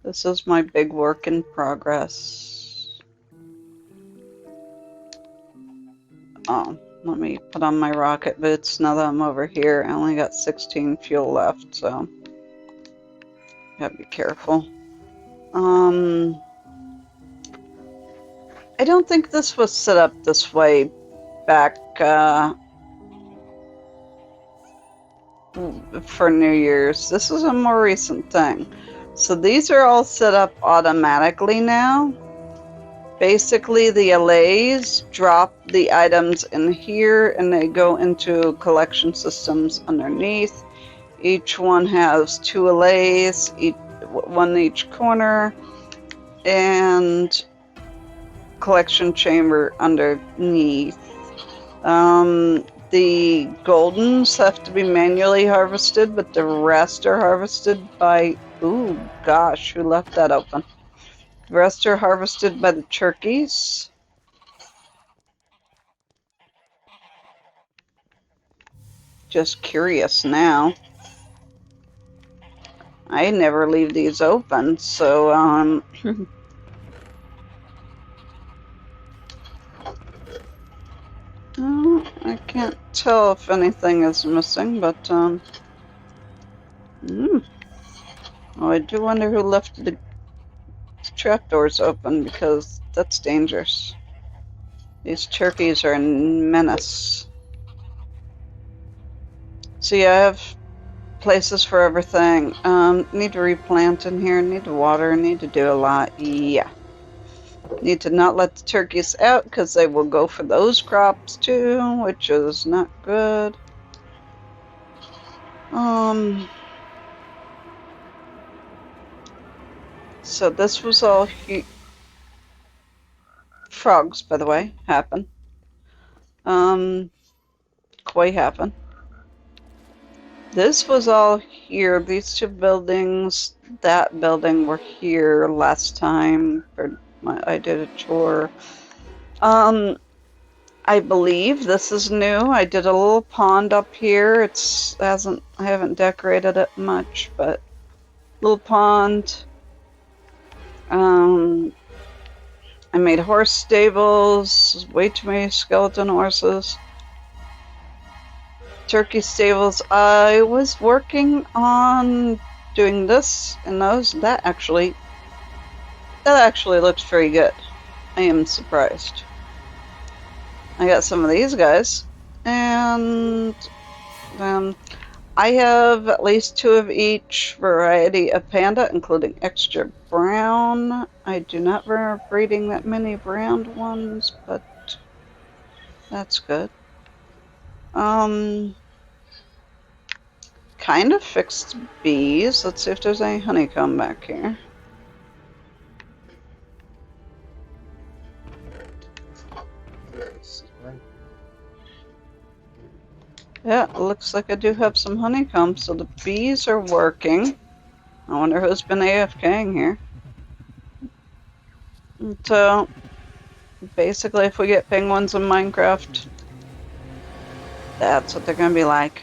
This is my big work in progress. Oh, let me put on my rocket boots now that I'm over here. I only got 16 fuel left, so gotta be careful. I don't think this was set up this way back for New Year's. This is a more recent thing. So these are all set up automatically now. Basically, the allays drop the items in here and they go into collection systems underneath. Each one has 2 allays, one in each corner, and collection chamber underneath. The goldens have to be manually harvested, but the rest are harvested by... Ooh, gosh, who left that open? The rest are harvested by the turkeys. Just curious now. I never leave these open, so, I can't tell if anything is missing, but, Oh, I do wonder who left the trapdoors open, because that's dangerous. These turkeys are a menace. See, I have places for everything. Need to replant in here, need to water, need to do a lot. Yeah. Need to not let the turkeys out because they will go for those crops too, which is not good. So this was all frogs, by the way, happen. Koi happen. This was all here. These 2 buildings, that building were here last time I did a tour. I believe this is new. I did a little pond up here. I haven't decorated it much, but little pond. I made horse stables, way too many skeleton horses. Turkey stables. I was working on doing this and those. That actually looks very good. I am surprised. I got some of these guys, and then I have at least 2 of each variety of panda, including extra brown. I do not remember breeding that many brown ones, but that's good. Kind of fixed bees. Let's see if there's any honeycomb back here. Yeah, it looks like I do have some honeycomb, so the bees are working. I wonder who's been AFKing here. So, basically, if we get penguins in Minecraft, that's what they're gonna be like.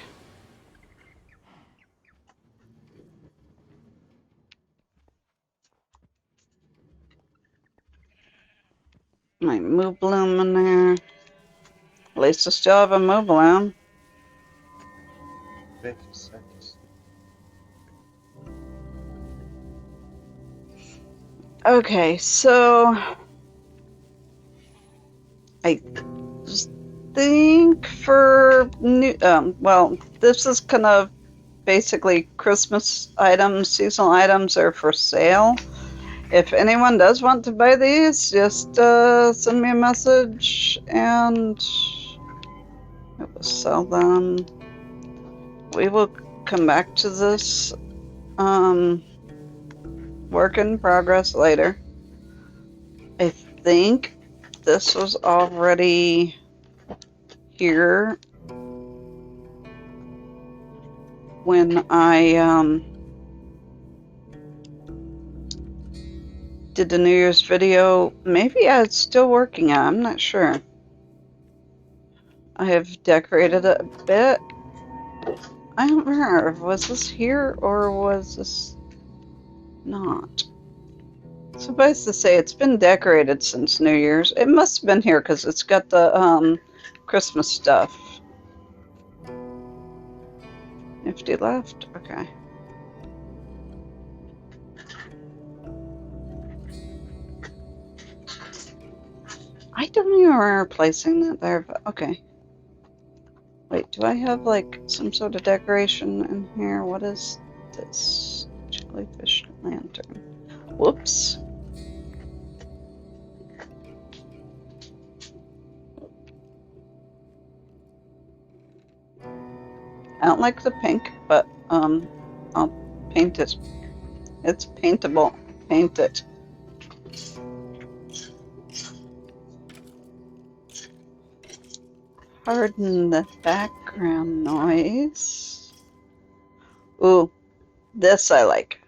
My Moo Bloom in there. At least I still have a move balloon. Okay, so I think for new, well, this is kind of basically Christmas items, seasonal items are for sale. If anyone does want to buy these, just send me a message and I will sell them. We will come back to this work in progress later. I think this was already here when I did the New Year's video. Maybe it's still working on it, I'm not sure. I have decorated it a bit. I don't remember, was this here or was this not? Suffice to say, it's been decorated since New Year's. It must have been here because it's got the Christmas stuff. Nifty left? Okay. I don't even remember placing that there, but okay. Wait, do I have like some sort of decoration in here? What is this? Jellyfish lantern. Whoops. I don't like the pink, but I'll paint it. It's paintable. Paint it. Harden the background noise. Ooh, this I like.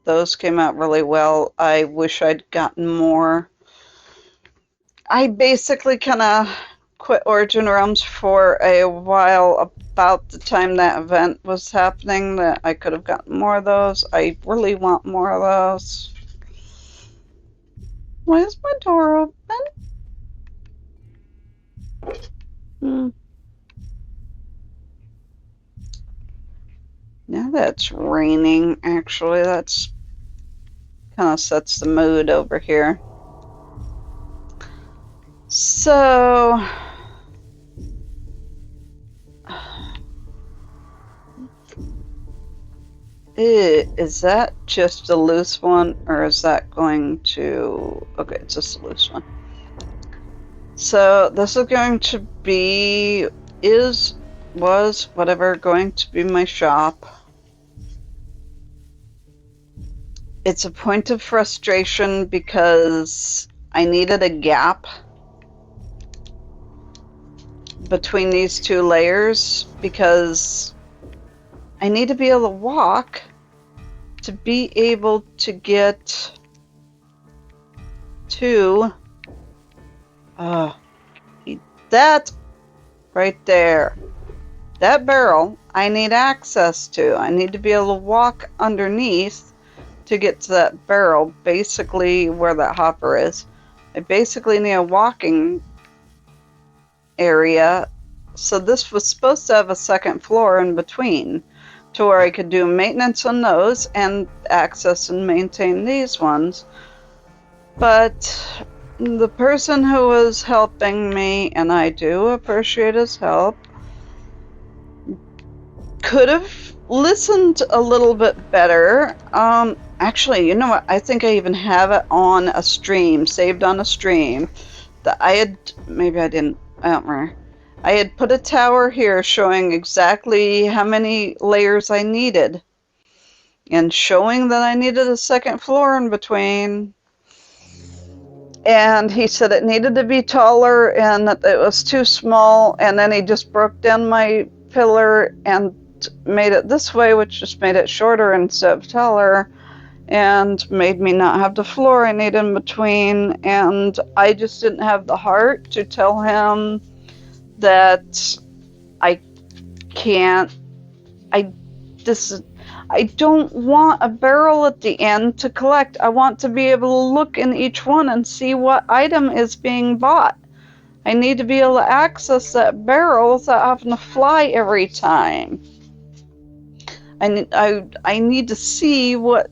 Those came out really well. I wish I'd gotten more. I basically kind of quit Origin Realms for a while about the time that event was happening, that I could have gotten more of those. I really want more of those. Why is my door open? Now that it's raining, actually, that's kind of sets the mood over here. So, is that just a loose one, or is that going to... Okay, it's just a loose one. So, this is going to be... was, whatever, going to be my shop. It's a point of frustration because I needed a gap between these two layers because I need to be able to walk to be able to get to that right there. That barrel I need access to. I need to be able to walk underneath to get to that barrel, basically where that hopper is. I basically need a walking area. So this was supposed to have a second floor in between to where I could do maintenance on those and access and maintain these ones. But the person who was helping me, and I do appreciate his help, could have listened a little bit better. Actually, you know what? I think I even have it on a stream, saved on a stream. That I had, maybe I didn't, I don't remember. I had put a tower here showing exactly how many layers I needed. And showing that I needed a second floor in between. And he said it needed to be taller and that it was too small. And then he just broke down my pillar and made it this way, which just made it shorter instead of taller. And made me not have the floor I need in between. And I just didn't have the heart to tell him that I can't, I don't want a barrel at the end to collect. I want to be able to look in each one and see what item is being bought. I need to be able to access that barrel without having to fly every time. I need to see what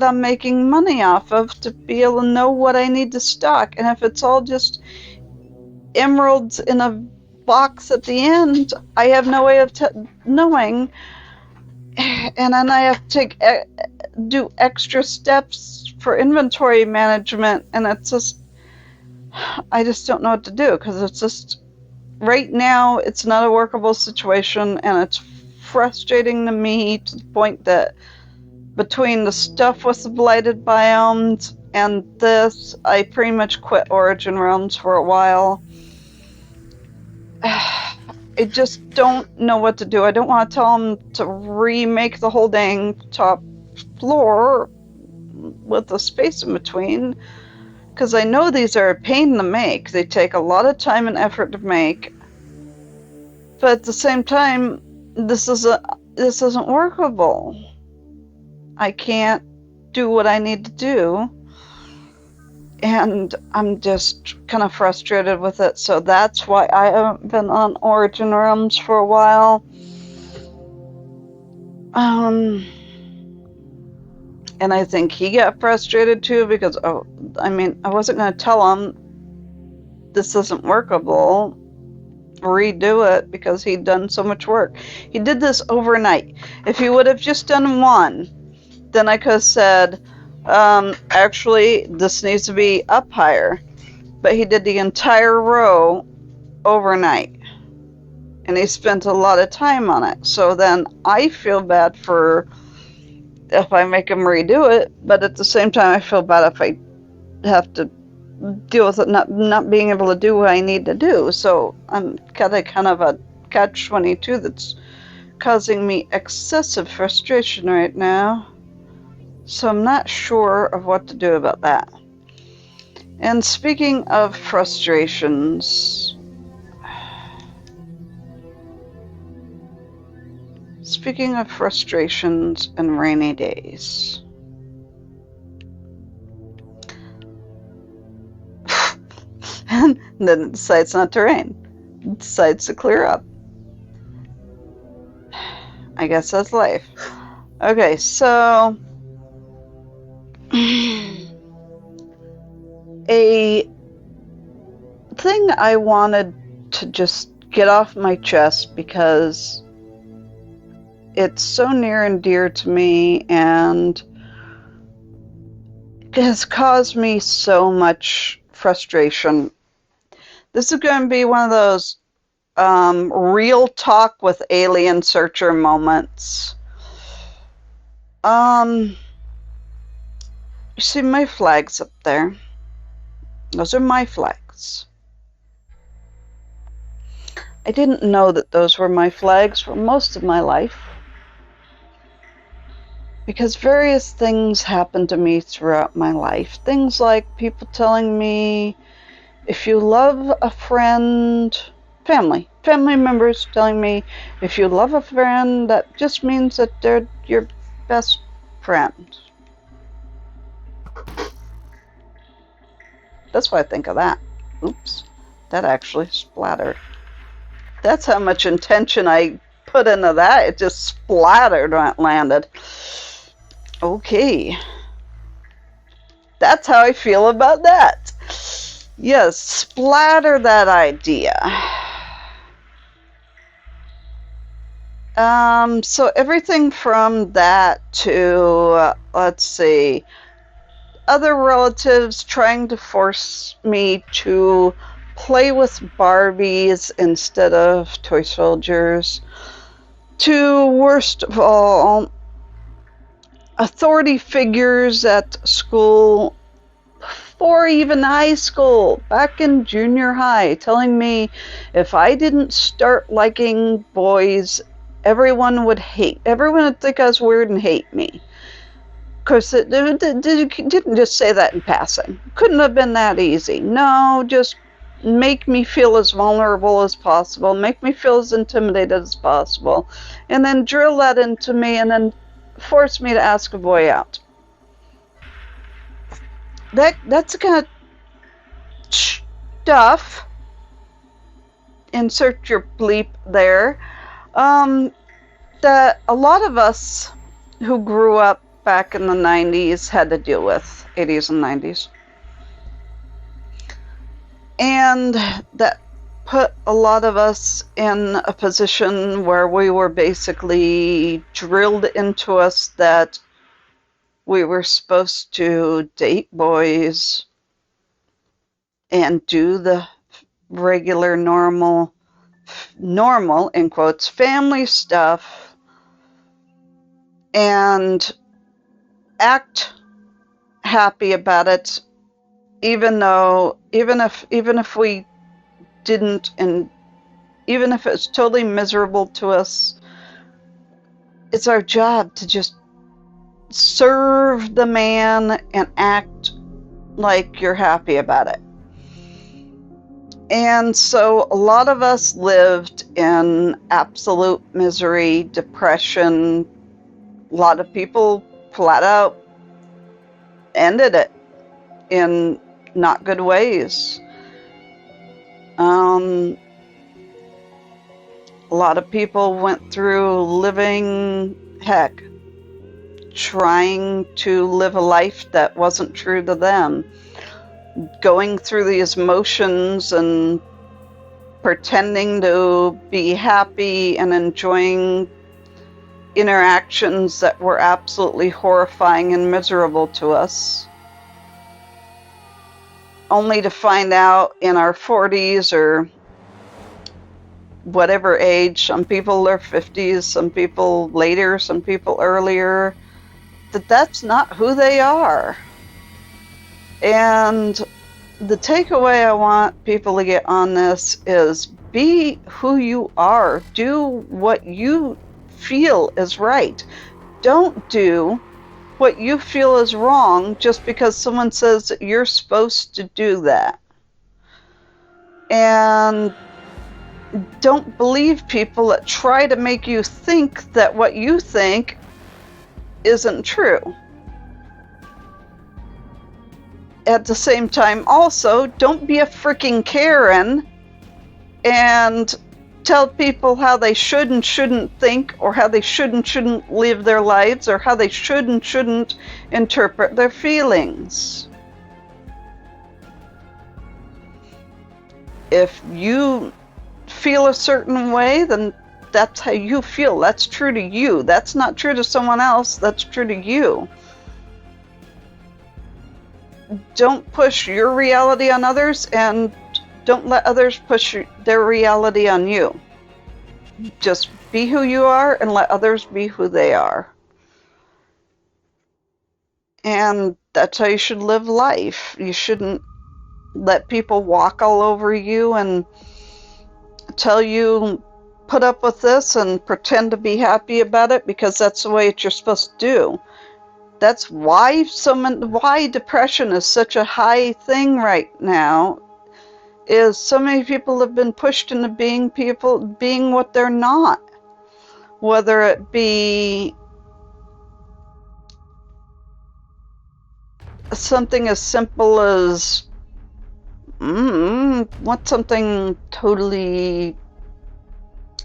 I'm making money off of to be able to know what I need to stock. And if it's all just emeralds in a box at the end, I have no way of knowing. And then I have to do extra steps for inventory management, and it's just, I just don't know what to do, because it's just, right now it's not a workable situation, and it's frustrating to me to the point that between the stuff with the blighted biomes and this, I pretty much quit Origin Realms for a while. I just don't know what to do. I don't want to tell them to remake the whole dang top floor with the space in between, because I know these are a pain to make. They take a lot of time and effort to make, but at the same time, this isn't workable. I can't do what I need to do, and I'm just kind of frustrated with it. So that's why I haven't been on Origin Realms for a while. And I think he got frustrated too, because I wasn't going to tell him this isn't workable, redo it, because he'd done so much work. He did this overnight. If he would have just done one, then I could have said, actually, this needs to be up higher. But he did the entire row overnight, and he spent a lot of time on it. So then I feel bad for if I make him redo it, but at the same time I feel bad if I have to deal with it not being able to do what I need to do. So I'm kind of a catch-22 that's causing me excessive frustration right now. So I'm not sure of what to do about that. And speaking of frustrations, and rainy days, and then it decides not to rain. It decides to clear up. I guess that's life. Okay, so a thing I wanted to just get off my chest, because it's so near and dear to me and it has caused me so much frustration. This is going to be one of those real talk with alien searcher moments. You see my flags up there? Those are my flags. I didn't know that those were my flags for most of my life, because various things happened to me throughout my life. Things like people telling me, if you love a friend, family members telling me, if you love a friend, that just means that they're your best friend. That's what I think of that. Oops, that actually splattered. That's how much intention I put into that. It just splattered when it landed. Okay. That's how I feel about that. Yes, splatter that idea. So everything from that to, let's see, other relatives trying to force me to play with Barbies instead of toy soldiers, to, worst of all, authority figures at school, or even high school, back in junior high, telling me if I didn't start liking boys, everyone would think I was weird and hate me. Of course, it didn't just say that in passing. Couldn't have been that easy. No, just make me feel as vulnerable as possible, make me feel as intimidated as possible, and then drill that into me, and then force me to ask a boy out. That's the kind of stuff insert your bleep there, that a lot of us who grew up back in the 90s had to deal with, 80s and 90s. And that put a lot of us in a position where we were basically drilled into us that we were supposed to date boys and do the regular normal in quotes family stuff and act happy about it, even if we didn't, and even if it's totally miserable to us. It's our job to just serve the man and act like you're happy about it. And so a lot of us lived in absolute misery, depression. A lot of people flat out ended it in not good ways. A lot of people went through trying to live a life that wasn't true to them, going through these motions and pretending to be happy and enjoying interactions that were absolutely horrifying and miserable to us, only to find out in our 40s or whatever age, some people are 50s, some people later, some people earlier, that that's not who they are. And the takeaway I want people to get on this is be who you are. Do what you feel is right. Don't do what you feel is wrong just because someone says that you're supposed to do that. And don't believe people that try to make you think that what you think isn't true. At the same time, also, don't be a freaking Karen and tell people how they should and shouldn't think, or how they should and shouldn't live their lives, or how they should and shouldn't interpret their feelings. If you feel a certain way, then that's how you feel. That's true to you. That's not true to someone else. That's true to you. Don't push your reality on others, and don't let others push their reality on you. Just be who you are and let others be who they are. And that's how you should live life. You shouldn't let people walk all over you and tell you put up with this and pretend to be happy about it because that's the way you're supposed to do. That's why depression is such a high thing right now, is so many people have been pushed into being what they're not. Whether it be something as simple as what's something totally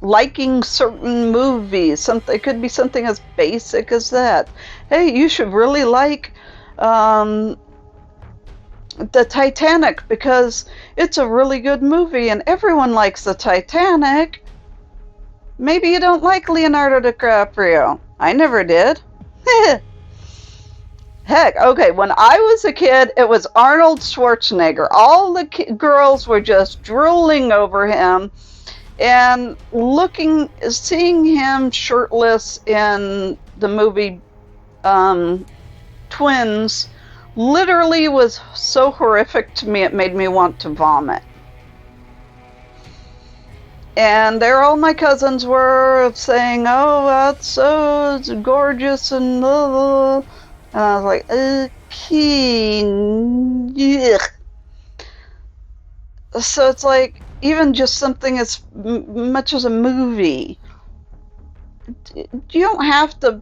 liking certain movies. It could be something as basic as that. Hey, you should really like the Titanic because it's a really good movie and everyone likes the Titanic. Maybe you don't like Leonardo DiCaprio. I never did. Heck, okay, when I was a kid, it was Arnold Schwarzenegger. All the girls were just drooling over him. And seeing him shirtless in the movie Twins literally was so horrific to me, it made me want to vomit. And there all my cousins were saying, oh, that's so gorgeous and blah, blah. And I was like, okay, ugh. So it's like, even just something as much as a movie. You don't have to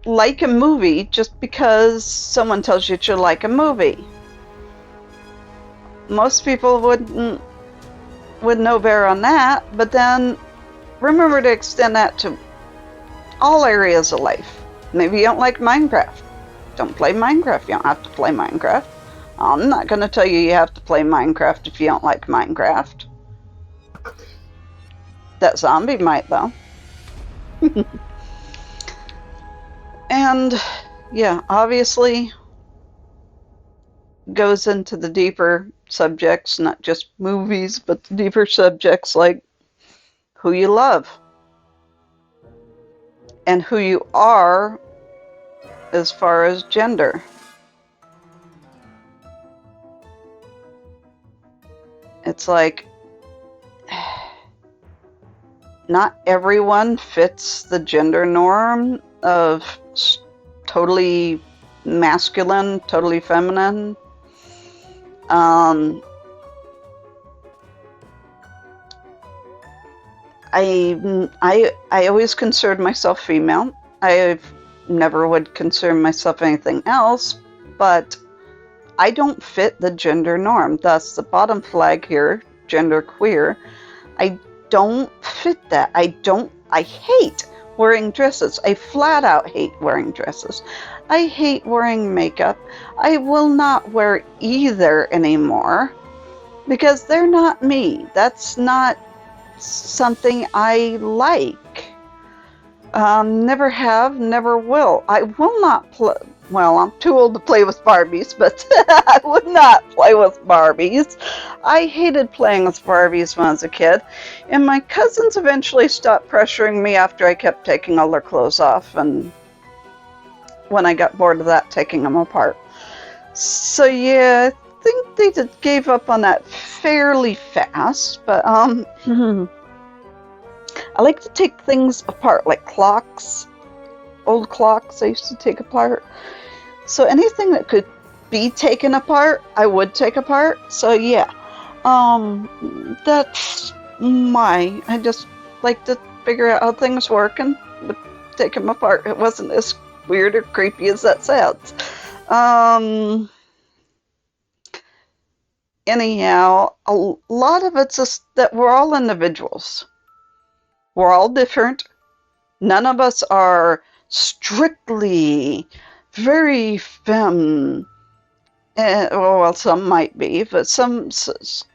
like a movie just because someone tells you to like a movie. Most people wouldn't with no bear on that, but then remember to extend that to all areas of life. Maybe you don't like Minecraft. Don't play Minecraft. You don't have to play Minecraft. I'm not going to tell you you have to play Minecraft if you don't like Minecraft. That zombie might, though. And, yeah, obviously goes into the deeper subjects, not just movies, but the deeper subjects like who you love and who you are as far as gender. It's like not everyone fits the gender norm of totally masculine, totally feminine. I always considered myself female. I never would consider myself anything else, but I don't fit the gender norm. Thus, the bottom flag here, gender queer. I don't fit that. I hate wearing dresses. I flat out hate wearing dresses. I hate wearing makeup. I will not wear either anymore because they're not me. That's not something I like. Never have, never will. I will not play. Well, I'm too old to play with Barbies, but I would not play with Barbies. I hated playing with Barbies when I was a kid, and my cousins eventually stopped pressuring me after I kept taking all their clothes off, and when I got bored of that, taking them apart. So yeah, I think they gave up on that fairly fast, but I like to take things apart, like clocks. Old clocks I used to take apart. So anything that could be taken apart, I would take apart. So yeah, that's I just like to figure out how things work and would take them apart. It wasn't as weird or creepy as that sounds. Anyhow, a lot of it's just that we're all individuals. We're all different. None of us are strictly very femme. Well, some might be, but it's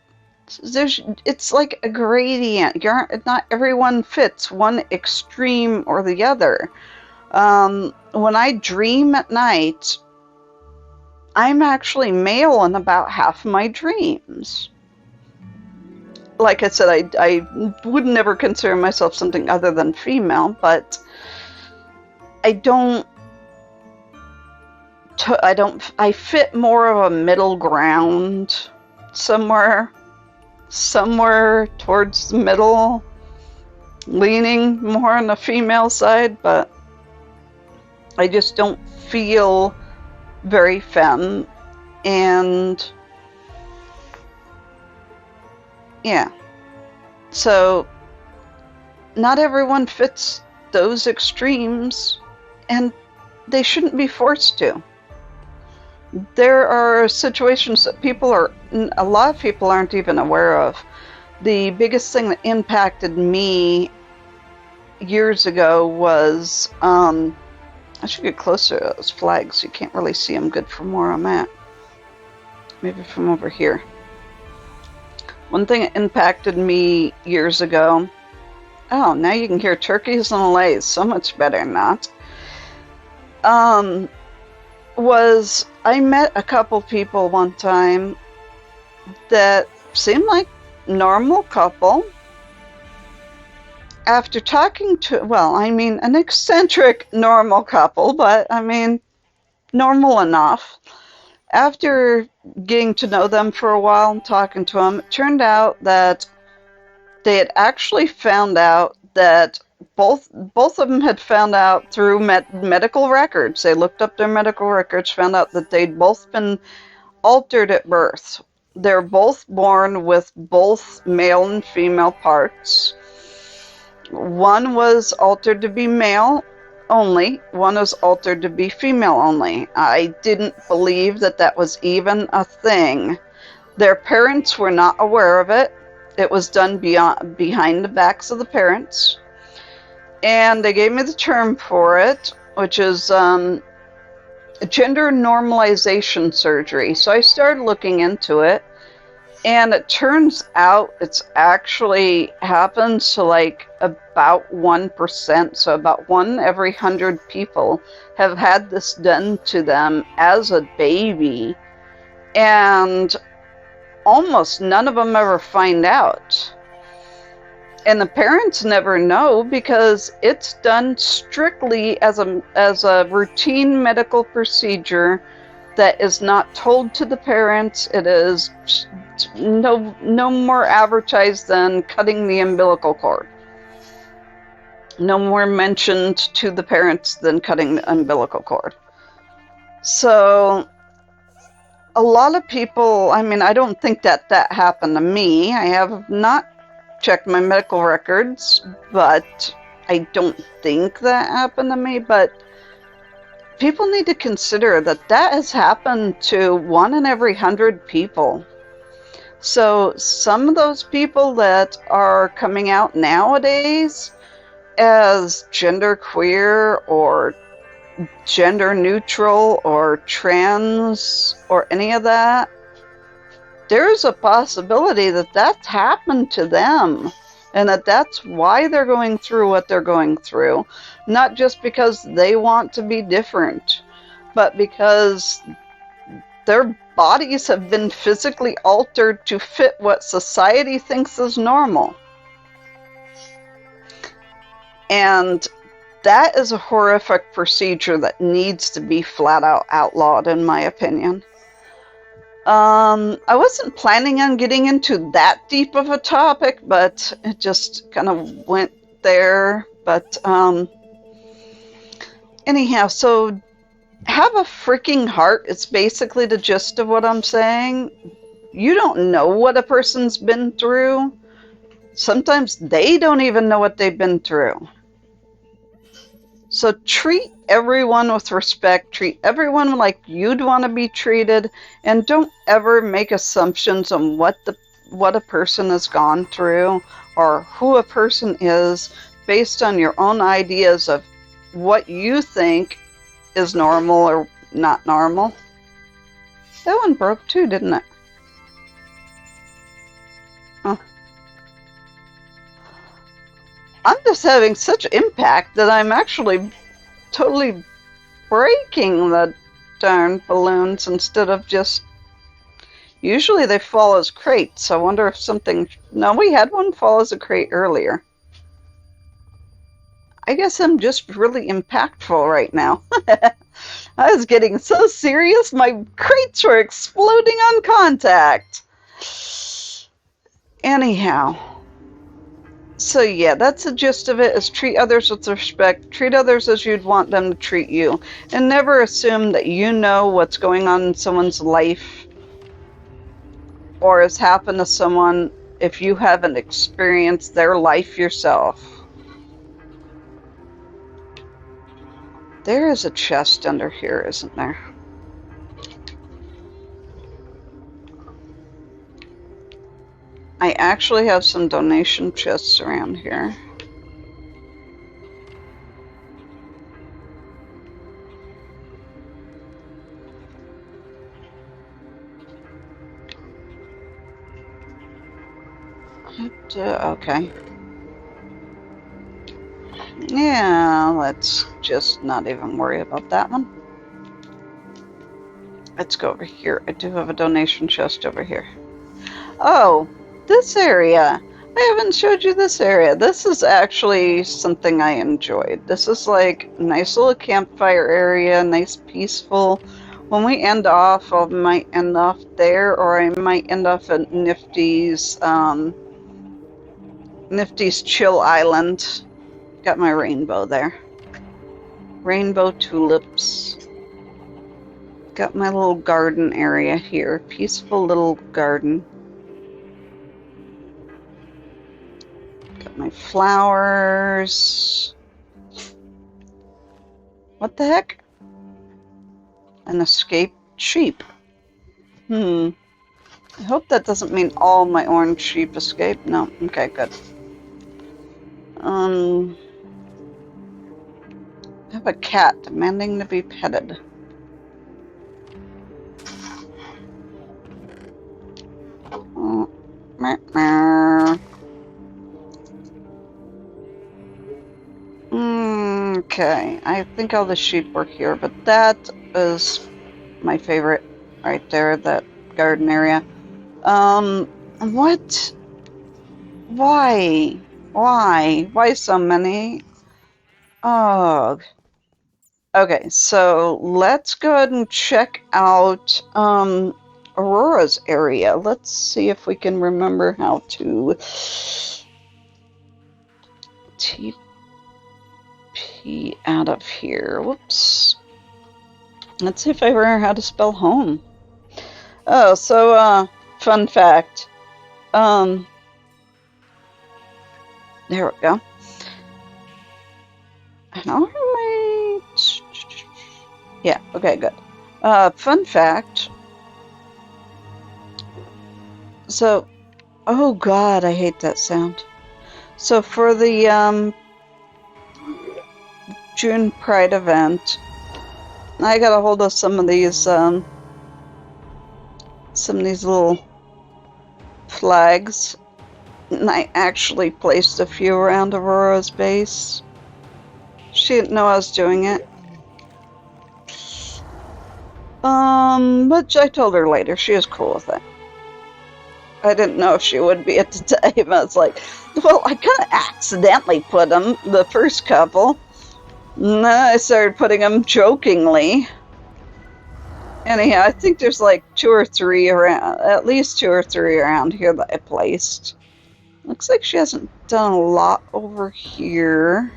like a gradient. Not everyone fits one extreme or the other. When I dream at night, I'm actually male in about half of my dreams. Like I said, I would never consider myself something other than female, but I fit more of a middle ground somewhere towards the middle, leaning more on the female side, but I just don't feel very femme, and yeah, so not everyone fits those extremes, and they shouldn't be forced to. There are situations that a lot of people aren't even aware of. The biggest thing that impacted me years ago was, I should get closer to those flags. You can't really see them good from where I'm at. Maybe from over here. One thing that impacted me years ago. Oh, now you can hear turkeys and lays. So much better, not. Was I met a couple people one time that seemed like normal couple. After talking to, an eccentric normal couple, but normal enough. After getting to know them for a while and talking to them, it turned out that they had actually found out that both of them had found out through medical records. They looked up their medical records, found out that they'd both been altered at birth. They're both born with both male and female parts. One was altered to be male only. One was altered to be female only. I didn't believe that was even a thing. Their parents were not aware of it. it was done behind the backs of the parents. And they gave me the term for it, which is gender normalization surgery. So I started looking into it, and it turns out it's actually happens to like about 1%. So about 1 every 100 people have had this done to them as a baby, and almost none of them ever find out. And the parents never know because it's done strictly as a routine medical procedure that is not told to the parents. It is no more advertised than cutting the umbilical cord. No more mentioned to the parents than cutting the umbilical cord. So a lot of people, I mean, I don't think that happened to me. I have not checked my medical records, but I don't think that happened to me. But people need to consider that has happened to 1 in every 100 people. So some of those people that are coming out nowadays as genderqueer or gender neutral or trans or any of that, there's a possibility that that's happened to them, and that's why they're going through what they're going through. Not just because they want to be different, but because their bodies have been physically altered to fit what society thinks is normal. And that is a horrific procedure that needs to be flat out outlawed, in my opinion. I wasn't planning on getting into that deep of a topic, but it just kind of went there. But anyhow, so have a freaking heart. It's basically the gist of what I'm saying. You don't know what a person's been through. Sometimes they don't even know what they've been through. So treat everyone with respect, treat everyone like you'd want to be treated, and don't ever make assumptions on what a person has gone through or who a person is based on your own ideas of what you think is normal or not normal. That one broke too, didn't it? Huh. I'm just having such impact that I'm actually totally breaking the darn balloons instead of just... Usually they fall as crates. I wonder if something... No, we had one fall as a crate earlier. I guess I'm just really impactful right now. I was getting so serious, my crates were exploding on contact. Anyhow. So yeah, that's the gist of it, is treat others with respect, treat others as you'd want them to treat you, and never assume that you know what's going on in someone's life or has happened to someone if you haven't experienced their life yourself. There is a chest under here, isn't there? I actually have some donation chests around here. Okay. Yeah, let's just not even worry about that one. Let's go over here. I do have a donation chest over here. Oh, this area. I haven't showed you this area. This is actually something I enjoyed. This is like a nice little campfire area, nice peaceful. When we end off, I might end off there, or I might end off at Nifty's Chill Island. Got my rainbow there. Rainbow tulips. Got my little garden area here. Peaceful little garden. Got my flowers. What the heck? An escaped sheep. I hope that doesn't mean all my orange sheep escaped. No. Okay, good. I have a cat demanding to be petted. Okay, I think all the sheep were here, but that is my favorite right there, that garden area. What? Why? Why? Why so many? Oh. Okay, so let's go ahead and check out Aurora's area. Let's see if we can remember how to TP out of here. Whoops. Let's see if I remember how to spell home. Oh, so fun fact. There we go. Alright. Yeah, okay, good. Fun fact. So, oh god, I hate that sound. So for the June Pride event, I got a hold of some of these little flags, and I actually placed a few around Aurora's base. She didn't know I was doing it. But I told her later. She was cool with it. I didn't know if she would be at the time. I was like, well, I kind of accidentally put them, the first couple. And then I started putting them jokingly. Anyhow, I think there's like 2 or 3 around, at least 2 or 3 around here that I placed. Looks like she hasn't done a lot over here.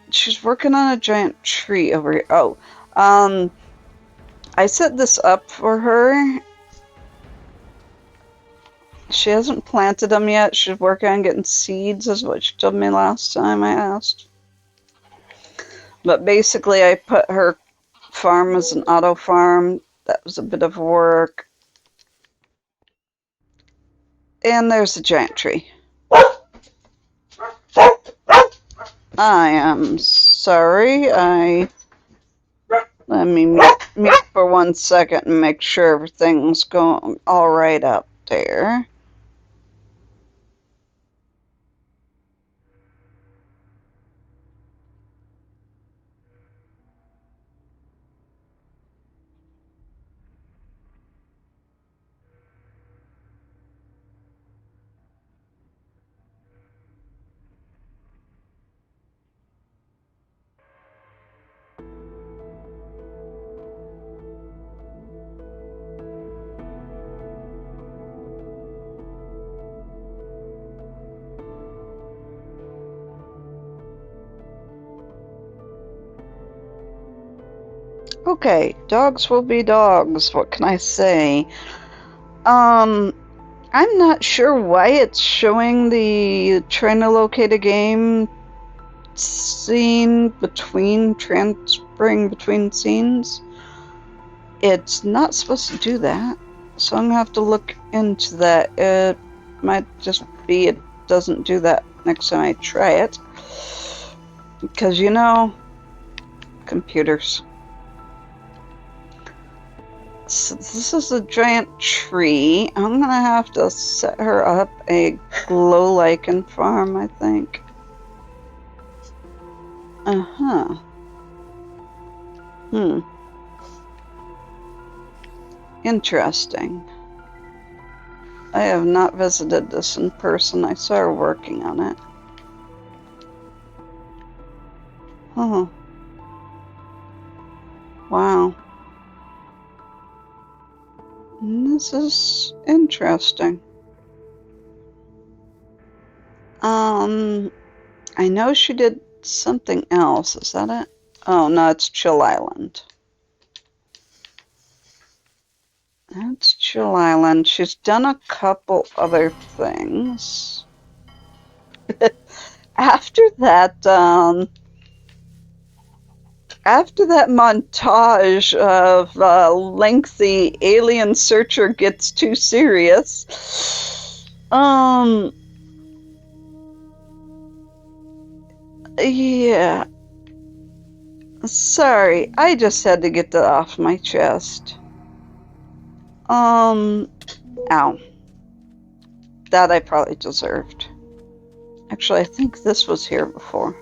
She's working on a giant tree over here. Oh, I set this up for her. She hasn't planted them yet. She's working on getting seeds, is what she told me last time I asked. But basically, I put her farm as an auto farm. That was a bit of work. And there's a giant tree. I am sorry. Let me mute for 1 second and make sure everything's going all right up there. Okay, dogs will be dogs. What can I say? I'm not sure why it's showing the trying to locate a game scene between transferring between scenes. It's not supposed to do that, so I'm gonna have to look into that. It might just be it doesn't do that next time I try it, because you know, computers. So this is a giant tree. I'm gonna have to set her up a glow lichen farm, I think. Interesting. I have not visited this in person. I saw her working on it. Oh. Wow. This is interesting. I know she did something else. Is that it? Oh, no, it's Chill Island. That's Chill Island. She's done a couple other things. After that, After that montage of lengthy alien searcher gets too serious, yeah. Sorry, I just had to get that off my chest. Ow. That I probably deserved. Actually, I think this was here before.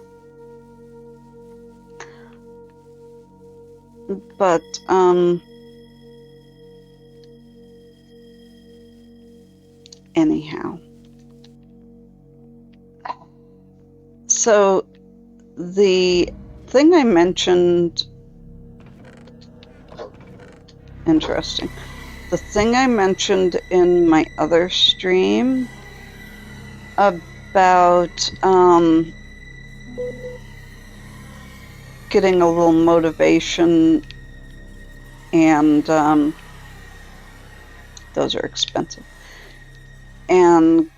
But, anyhow. So, the thing I mentioned... Interesting. The thing I mentioned in my other stream about, getting a little motivation and, those are expensive. And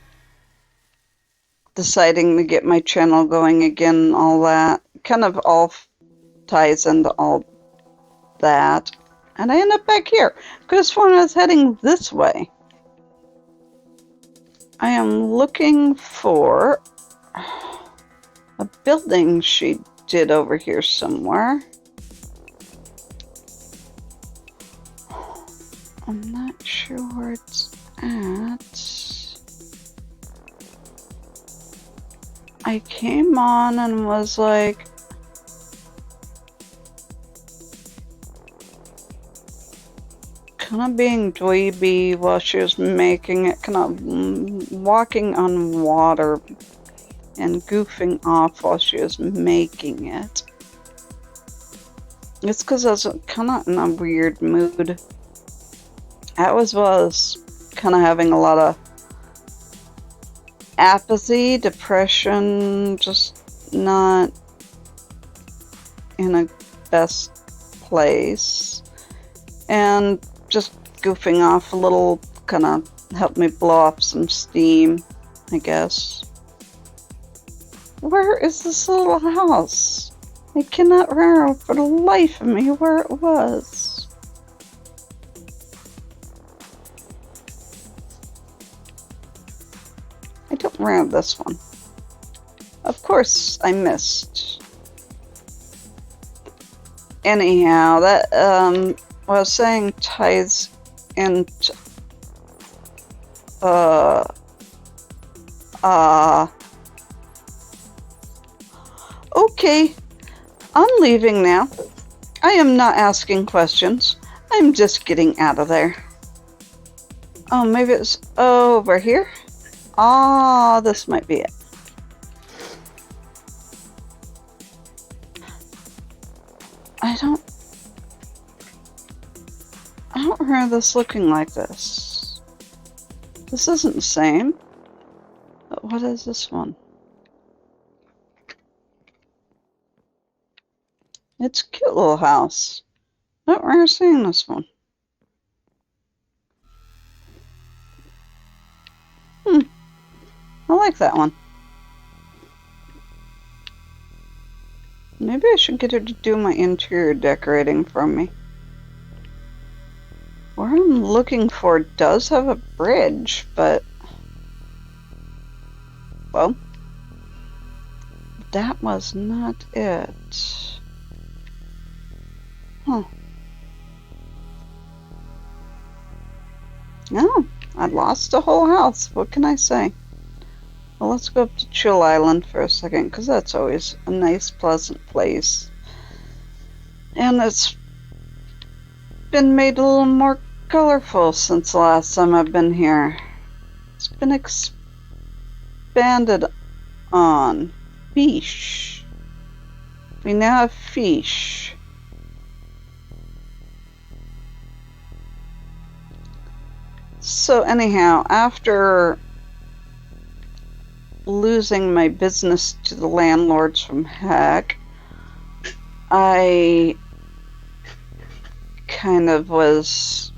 deciding to get my channel going again, all that, kind of all ties into all that. And I end up back here. Could have sworn I was heading this way. I am looking for a building she did over here somewhere. I'm not sure where it's at. I came on and was like, kind of being dweeby while she was making it, kind of walking on water and goofing off while she was making it. It's because I was kind of in a weird mood. That was kind of having a lot of apathy, depression, just not in a best place. And just goofing off a little kind of helped me blow off some steam, I guess. Where is this little house? I cannot remember for the life of me where it was. I don't remember this one. Of course, I missed. Anyhow, that, what I was saying ties into, okay, I'm leaving now. I am not asking questions. I'm just getting out of there. Oh, maybe it's over here? Ah, this might be it. I don't remember this looking like this. This isn't the same. But what is this one? It's a cute little house. I don't remember seeing this one. I like that one. Maybe I should get her to do my interior decorating for me. Where I'm looking for does have a bridge, but... well, that was not it. Huh. No, I lost a whole house. What can I say? Well, let's go up to Chill Island for a second, because that's always a nice, pleasant place. And it's been made a little more colorful since the last time I've been here. It's been expanded on. Fish. We now have fish. So anyhow, after losing my business to the landlords from heck, I kind of was...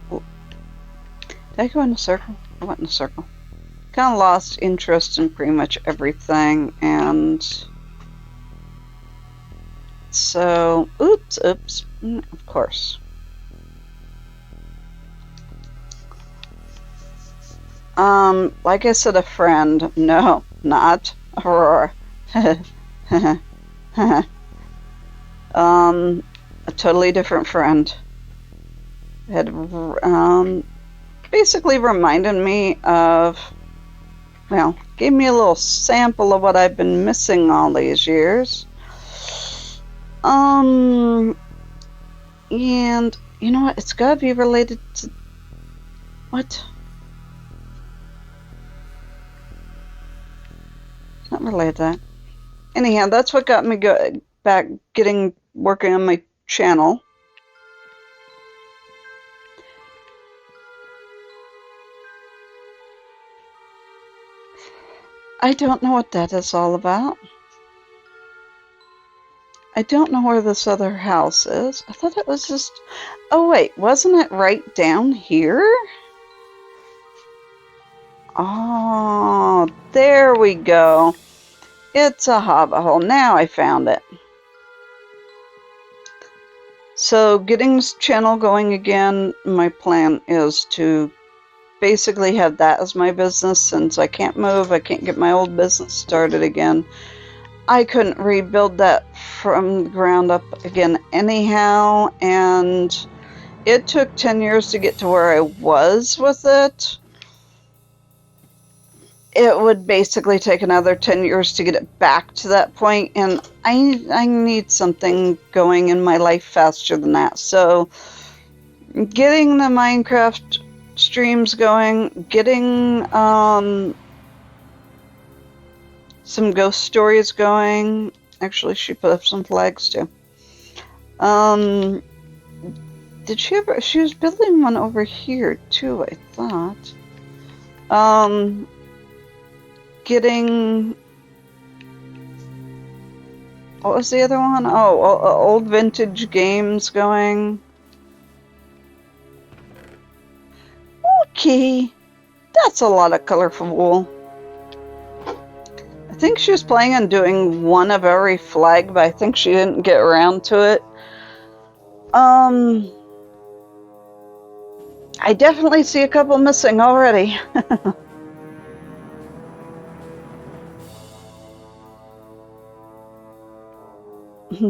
did I go in a circle? I went in a circle. Kind of lost interest in pretty much everything, and so, oops, of course. Like I said, a friend. No, not Aurora. A totally different friend. Had, basically reminded me of, well, gave me a little sample of what I've been missing all these years. And you know what? It's gotta be related to what? It's not related to that. Anyhow, that's what got me back working on my channel. I don't know what that is all about. I don't know where this other house is. I thought it was just... Oh wait, wasn't it right down here? Oh, there we go. It's a hobbit hole. Now I found it. So getting this channel going again, my plan is to basically have that as my business. Since I can't move, I can't get my old business started again. I couldn't rebuild that from the ground up again anyhow, and it took 10 years to get to where I was with it. It would basically take another 10 years to get it back to that point, and I need something going in my life faster than that. So getting the Minecraft streams going, getting some ghost stories going. Actually, she put up some flags too. Did she ever? She was building one over here too, I thought. Getting... What was the other one? Oh, old vintage games going. Okay. That's a lot of colorful wool. I think she was planning on doing one of every flag, but I think she didn't get around to it. I definitely see a couple missing already.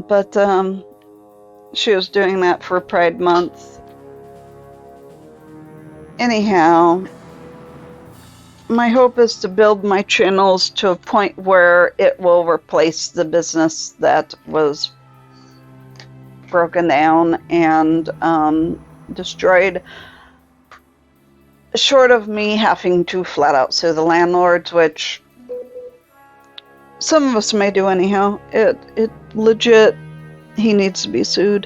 But she was doing that for Pride Month. Anyhow, my hope is to build my channels to a point where it will replace the business that was broken down and destroyed, short of me having to flat out sue the landlords, which some of us may do anyhow. It legit, he needs to be sued.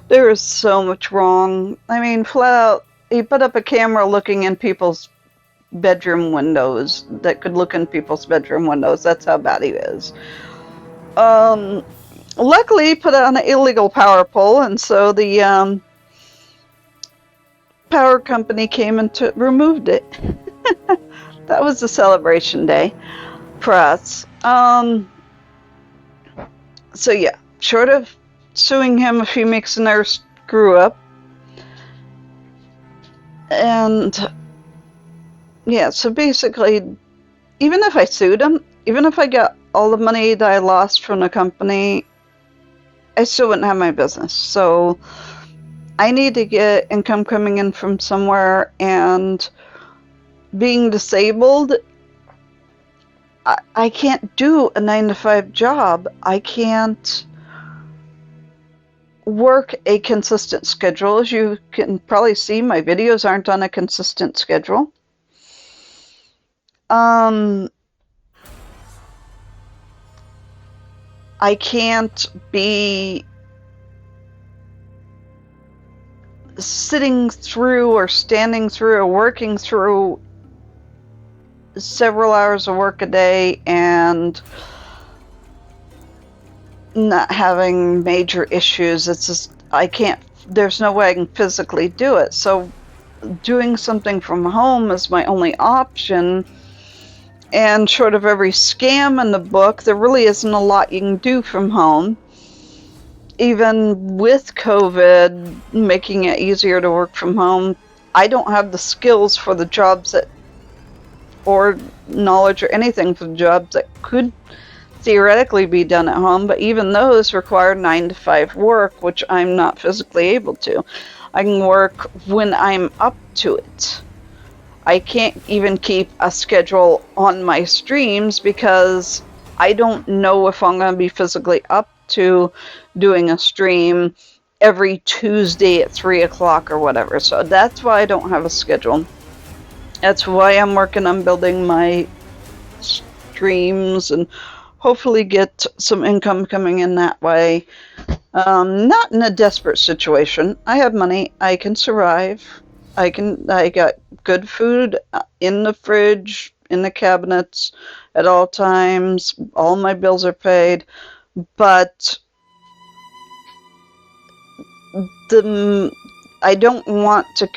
There is so much wrong. I mean, flat out, he put up a camera looking in people's bedroom windows that could look in people's bedroom windows. That's how bad he is. Luckily, he put on an illegal power pole, and so the power company came and removed it. That was a celebration day for us. So yeah, short of suing him if he makes another screw up, and yeah, so basically, even if I sued him, even if I got all the money that I lost from the company, I still wouldn't have my business. So I need to get income coming in from somewhere, and being disabled, I can't do a 9-to-5 job. I can't work a consistent schedule. As you can probably see, my videos aren't on a consistent schedule. I can't be sitting through or standing through or working through several hours of work a day and not having major issues. It's just, I can't, there's no way I can physically do it. So doing something from home is my only option. And short of every scam in the book, there really isn't a lot you can do from home. even with COVID making it easier to work from home, I don't have the skills for the jobs that, or knowledge or anything for the jobs that could theoretically be done at home, but even those require 9 to 5 work, which I'm not physically able to. I can work when I'm up to it. I can't even keep a schedule on my streams because I don't know if I'm going to be physically up to doing a stream every Tuesday at 3 o'clock or whatever. So that's why I don't have a schedule. That's why I'm working on building my streams and hopefully get some income coming in that way. Not in a desperate situation. I have money. I can survive. I got good food in the fridge, in the cabinets at all times. All my bills are paid. But I don't want to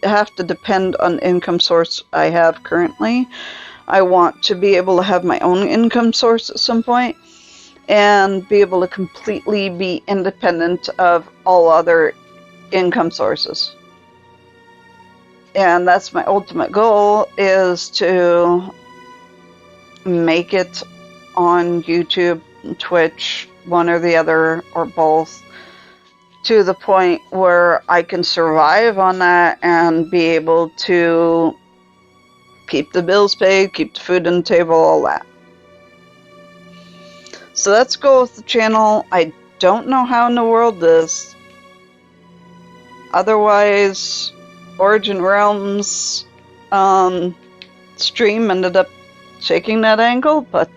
have to depend on income source I have currently. I want to be able to have my own income source at some point and be able to completely be independent of all other income sources. And that's my ultimate goal, is to make it on YouTube, Twitch, one or the other, or both, to the point where I can survive on that and be able to keep the bills paid, keep the food on the table, all that. So that's the goal with the channel. I don't know how in the world this. Otherwise, Origin Realms stream ended up shaking that angle, but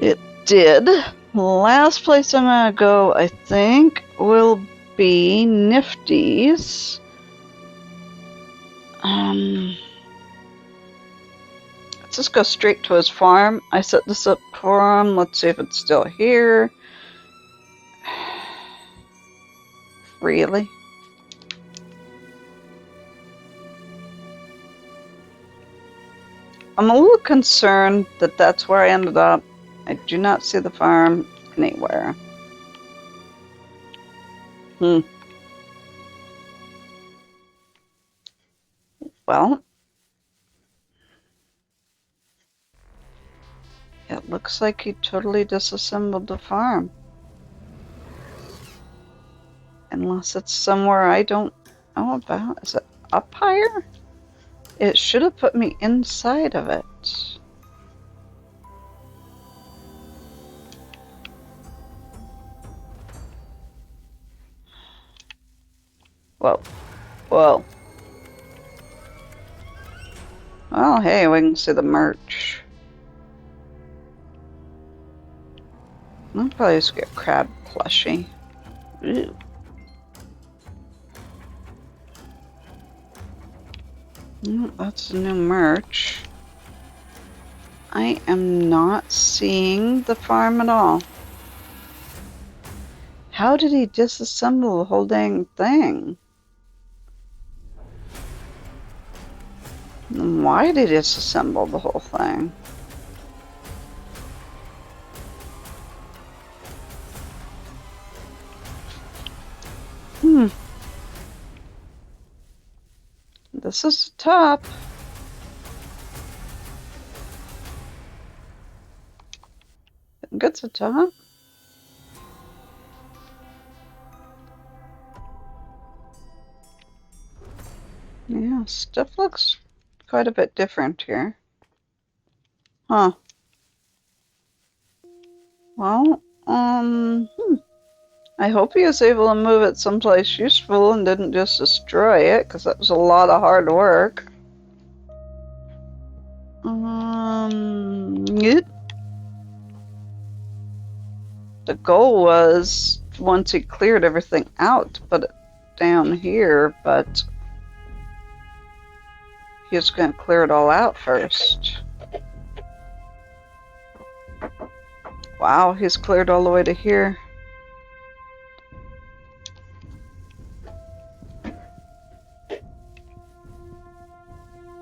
it did. Last place I'm gonna go, I think, will be Nifty's. Let's just go straight to his farm. I set this up for him. Let's see if it's still here. Really? I'm a little concerned that that's where I ended up. I do not see the farm anywhere. Well, it looks like he totally disassembled the farm. Unless it's somewhere I don't know about. Is it up higher? It should have put me inside of it. Whoa. Whoa. Well, hey, we can see the merch. I'll probably just get crab plushie. Ooh. That's the new merch. I am not seeing the farm at all. How did he disassemble the whole dang thing? And why did he disassemble the whole thing? This is the top. I think it's the top. Yeah, stuff looks quite a bit different here. Huh. Well, I hope he was able to move it someplace useful and didn't just destroy it, because that was a lot of hard work. The goal was, once he cleared everything out, to put it down here, but he was going to clear it all out first. Wow, he's cleared all the way to here.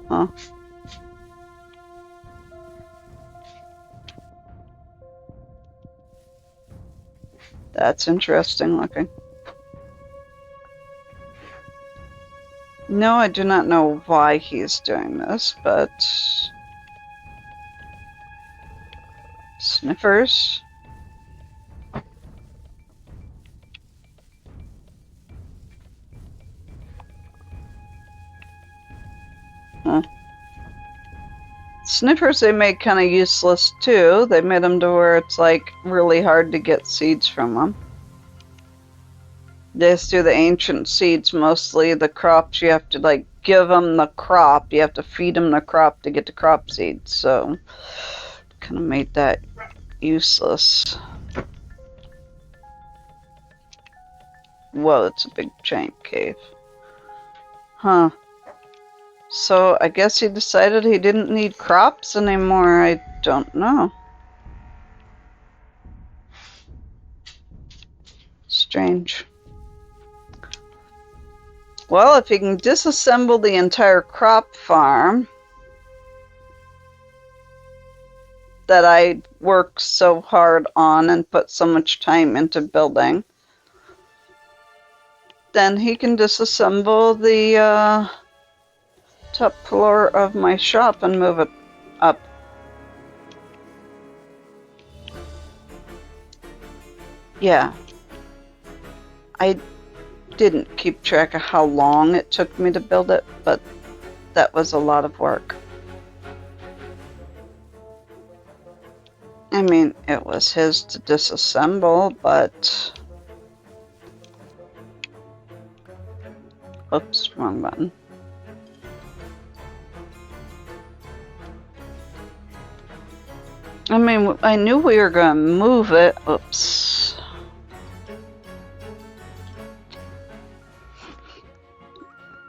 Huh. That's interesting looking. No, I do not know why he's doing this, but... Sniffers. Huh. Sniffers they made kind of useless too. They made them to where it's like really hard to get seeds from them. They just do the ancient seeds mostly. The crops you have to like give them the crop. You have to feed them the crop to get the crop seeds. So kind of made that useless. Whoa, it's a big giant cave. Huh. So I guess he decided he didn't need crops anymore. I don't know. Strange. Well, if he can disassemble the entire crop farm that I worked so hard on and put so much time into building, then he can disassemble the top floor of my shop and move it up. Yeah. I didn't keep track of how long it took me to build it, but that was a lot of work. I mean, it was his to disassemble, but... Oops, wrong button. I mean, I knew we were going to move it. Oops.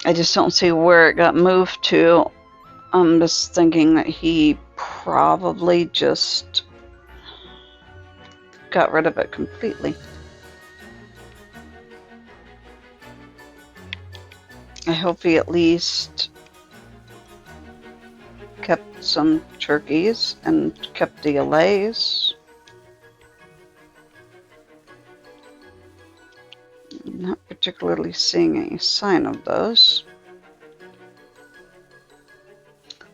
I just don't see where it got moved to. I'm just thinking that he probably just got rid of it completely. I hope he at least kept some turkeys and kept the allays. Not particularly seeing any sign of those.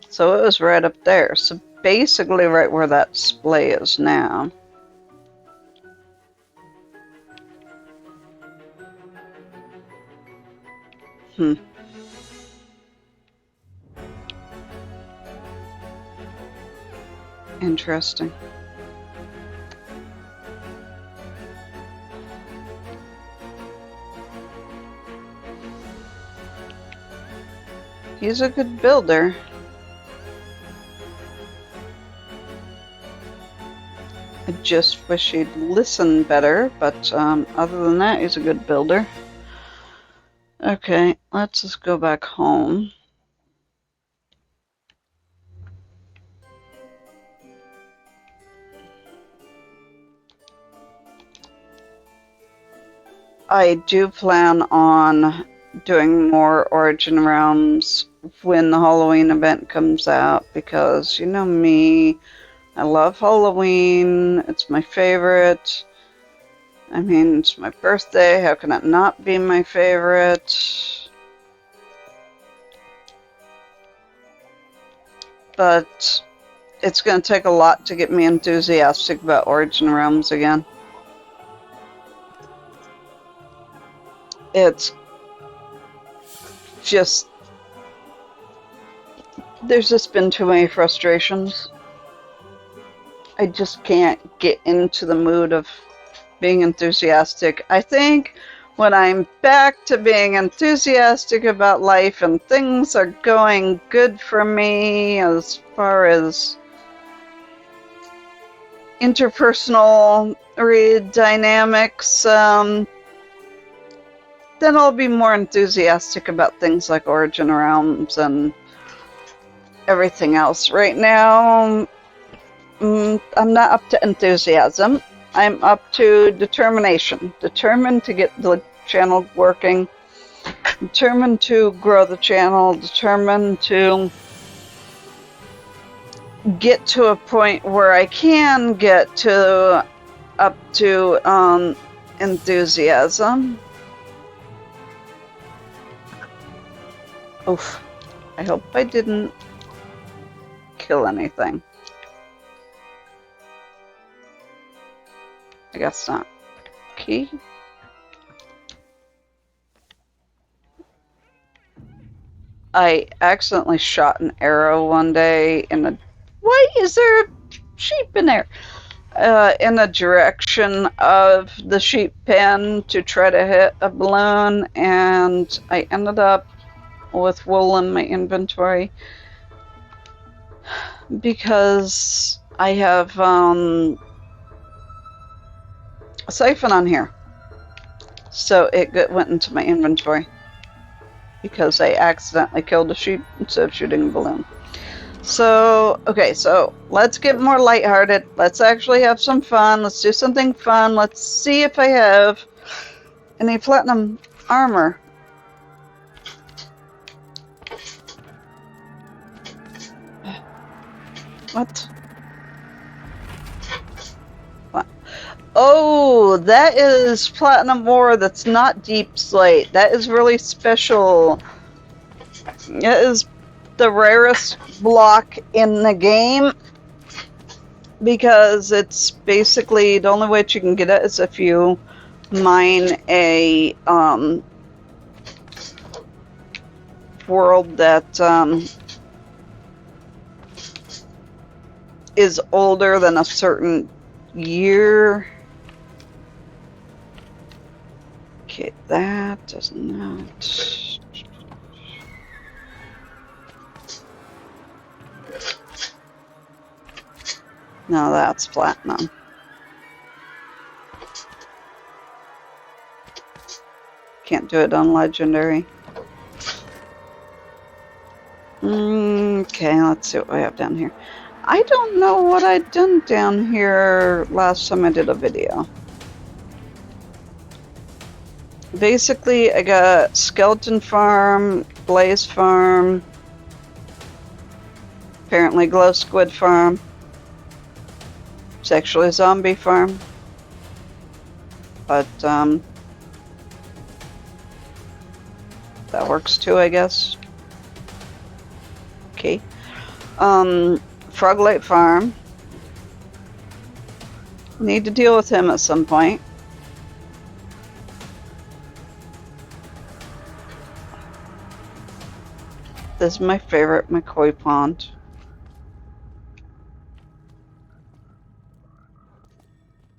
So it was right up there. So basically right where that display is now. Interesting. He's a good builder. I just wish he'd listen better, but other than that, he's a good builder. Okay, let's just go back home. I do plan on doing more Origin Realms when the Halloween event comes out, because you know me, I love Halloween. It's my favorite. I mean, it's my birthday. How can it not be my favorite? But it's going to take a lot to get me enthusiastic about Origin Realms again. It's just, there's just been too many frustrations. I just can't get into the mood of being enthusiastic. I think when I'm back to being enthusiastic about life and things are going good for me as far as interpersonal dynamics, then I'll be more enthusiastic about things like Origin Realms and everything else. Right now, I'm not up to enthusiasm. I'm up to determination. Determined to get the channel working. Determined to grow the channel. Determined to get to a point where I can get to up to enthusiasm. Oof. I hope I didn't kill anything. I guess not. Key. I accidentally shot an arrow one day in the... Why is there a sheep in there? In the direction of the sheep pen to try to hit a balloon, and I ended up with wool in my inventory because I have a siphon on here. So it went into my inventory because I accidentally killed a sheep instead of shooting a balloon. So, okay, so let's get more lighthearted. Let's actually have some fun. Let's do something fun. Let's see if I have any platinum armor. What? What? Oh, that is platinum ore that's not deep slate. That is really special. It is the rarest block in the game because it's basically the only way that you can get it is if you mine a world that is older than a certain year. Okay, that does not. No, that's platinum. Can't do it on legendary. Okay, let's see what we have down here. I don't know what I'd done down here last time I did a video. Basically, I got Skeleton Farm, Blaze Farm, apparently Glow Squid Farm. It's actually a zombie farm. But, that works too, I guess. Okay. Froglight Farm. Need to deal with him at some point. This is my favorite McCoy Pond.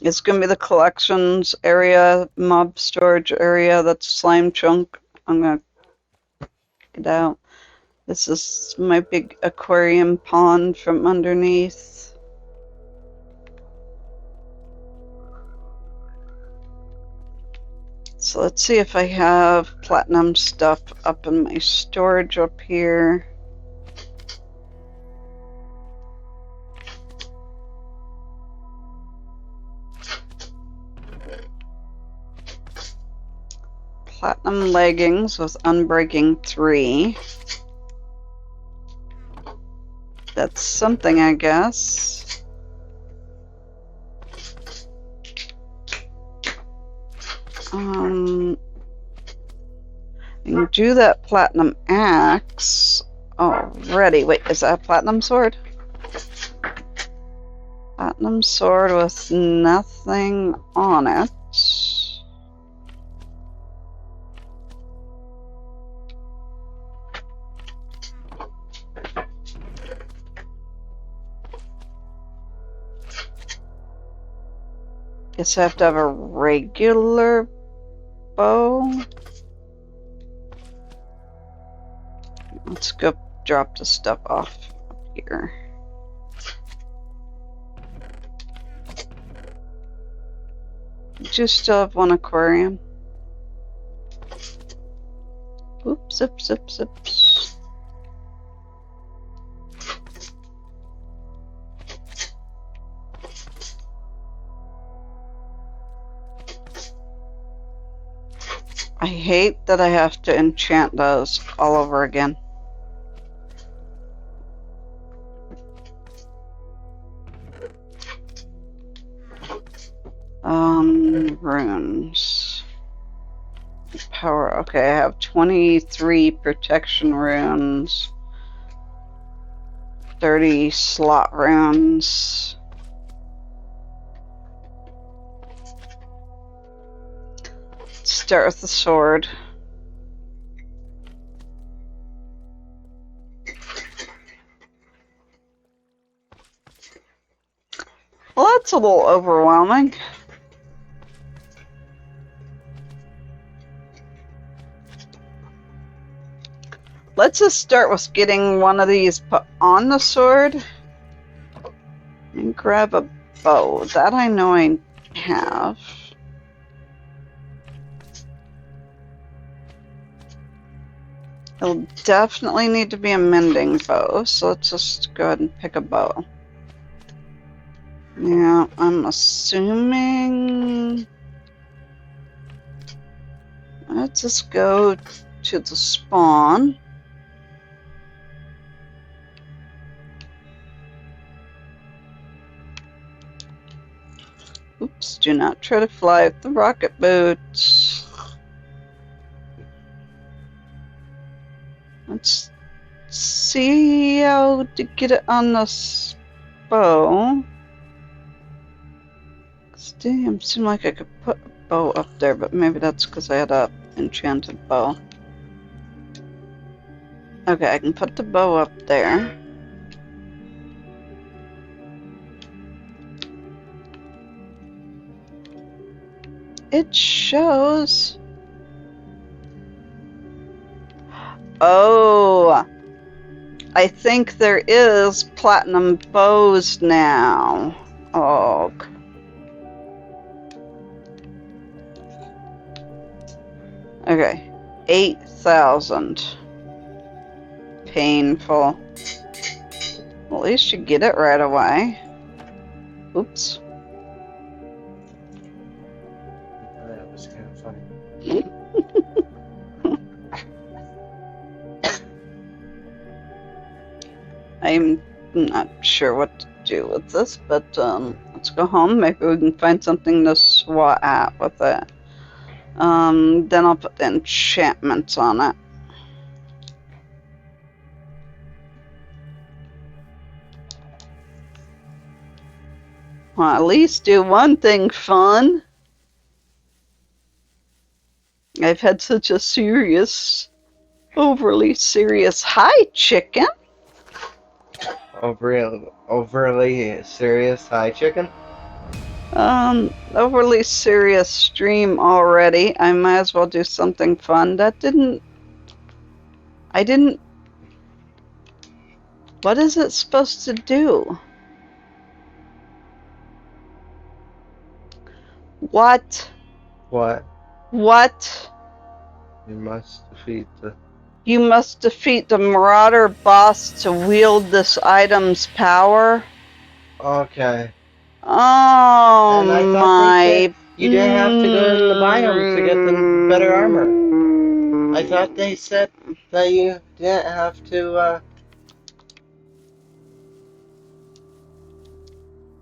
It's going to be the collections area, mob storage area. That's slime chunk. I'm going to get out. This is my big aquarium pond from underneath. So let's see if I have platinum stuff up in my storage up here. Platinum leggings with Unbreaking 3. That's something, I guess. I can do that platinum axe already. Wait, is that a platinum sword? Platinum sword with nothing on it. Guess I have to have a regular bow. Let's go drop the stuff off up here. Do you still have one aquarium? Oops, oops, oops, oops. I hate that I have to enchant those all over again. Runes. Power. Okay, I have 23 protection runes. 30 slot runes. Start with the sword. Well, that's a little overwhelming. Let's just start with getting one of these put on the sword. And grab a bow. That I know I have. It'll definitely need to be a mending bow, so let's just go ahead and pick a bow. Yeah, I'm assuming... Let's just go to the spawn. Oops, do not try to fly with the rocket boots. Let's see how to get it on this bow. Damn, seemed like I could put a bow up there, but maybe that's because I had a enchanted bow. Okay, I can put the bow up there. It shows... Oh, I think there is platinum bows now. Oh, okay, 8,000. Painful. Well, at least you get it right away. Oops. That was kind of funny. I'm not sure what to do with this, but let's go home. Maybe we can find something to swat at with it. Then I'll put the enchantments on it. Well, at least do one thing fun. I've had such a serious, overly serious hi, chicken. Overly serious hi, chicken? Overly serious stream already. I might as well do something fun. I didn't... What is it supposed to do? What? What? What? You must defeat the... You must defeat the Marauder boss to wield this item's power? Okay. Oh And I thought my... they said you didn't have to go in the biome to get the better armor. I thought they said that you didn't have to,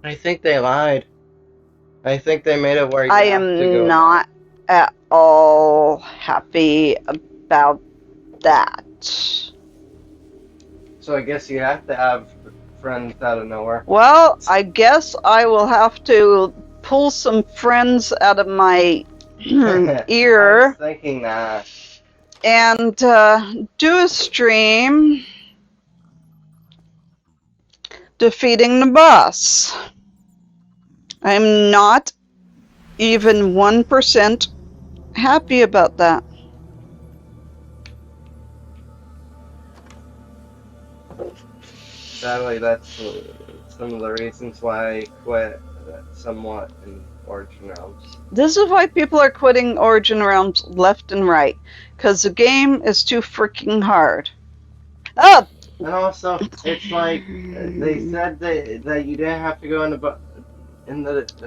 I think they lied. I think they made it where you I have to go. am not at all happy about that. So I guess you have to have friends out of nowhere. Well, I guess I will have to pull some friends out of my ear. I was thinking that. And do a stream defeating the boss. I'm not even 1% happy about that. Sadly, that's some of the reasons why I quit somewhat in Origin Realms. This is why people are quitting Origin Realms left and right. Because the game is too freaking hard. Oh! And also, it's like they said that you didn't have to go in the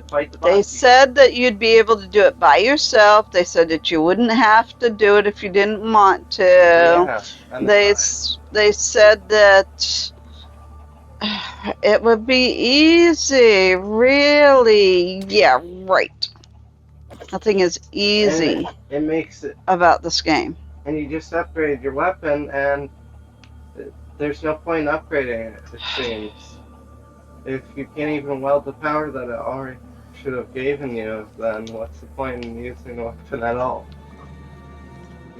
fight the boss. They said that you'd be able to do it by yourself. They said that you wouldn't have to do it if you didn't want to. Yeah, They said that it would be easy, really. Yeah, right. That thing is easy And it makes it, about this game. and you just upgrade your weapon, and there's no point in upgrading it, it seems. If you can't even weld the power that it already should have given you, then what's the point in using the weapon at all?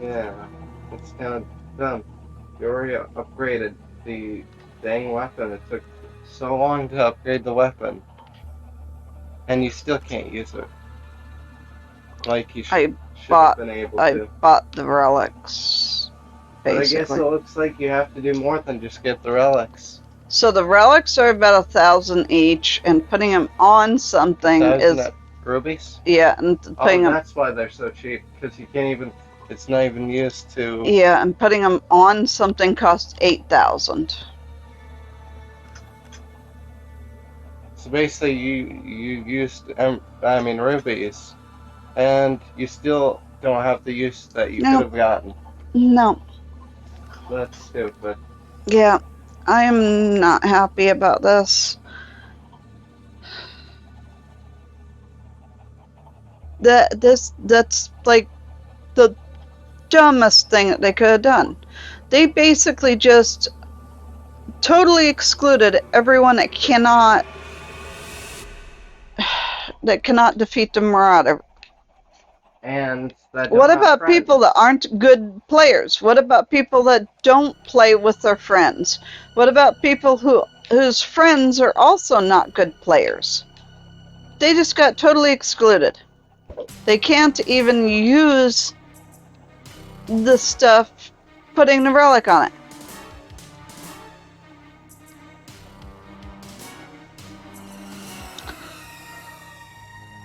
Yeah, it's kind of dumb. You already upgraded the dang weapon. It took so long to upgrade the weapon, and you still can't use it. Like you should have been able I to. bought the relics, But I guess basically. it looks like you have to do more than just get the relics. So the relics are about 1,000 each, and putting them on something 1,000 is rubies? yeah, and putting them That's why they're so cheap, because you can't even. It's not even used to. yeah, and putting them on something costs 8,000. So basically, you used rubies, and you still don't have the use that you No. could have gotten. No, That's stupid. yeah, I am not happy about this. That's like the dumbest thing that they could have done. They basically just totally excluded everyone that cannot defeat the Marauder. And that. What about people that aren't good players? What about people that don't play with their friends? What about people whose friends are also not good players? They just got totally excluded. They can't even use the stuff putting the relic on it.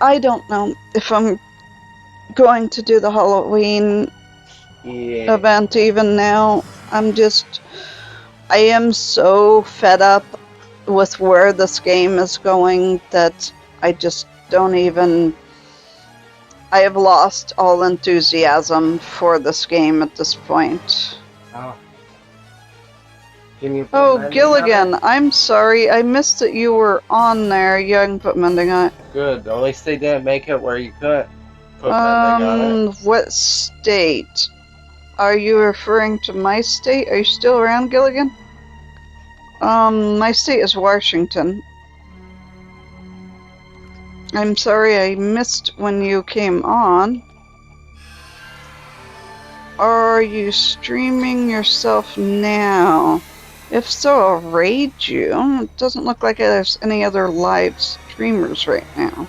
I don't know if I'm going to do the Halloween event even now. I am so fed up with where this game is going that I just don't even. I have lost all enthusiasm for this game at this point. Oh. Can you Oh, Gilligan, I'm sorry. I missed that you were on there. You can put mending on it. Good. At least they didn't make it where you could put mending on it. What state? Are you referring to my state? Are you still around, Gilligan? My state is Washington. I'm sorry I missed when you came on. Are you streaming yourself now? If so, I'll raid you. It doesn't look like there's any other live streamers right now.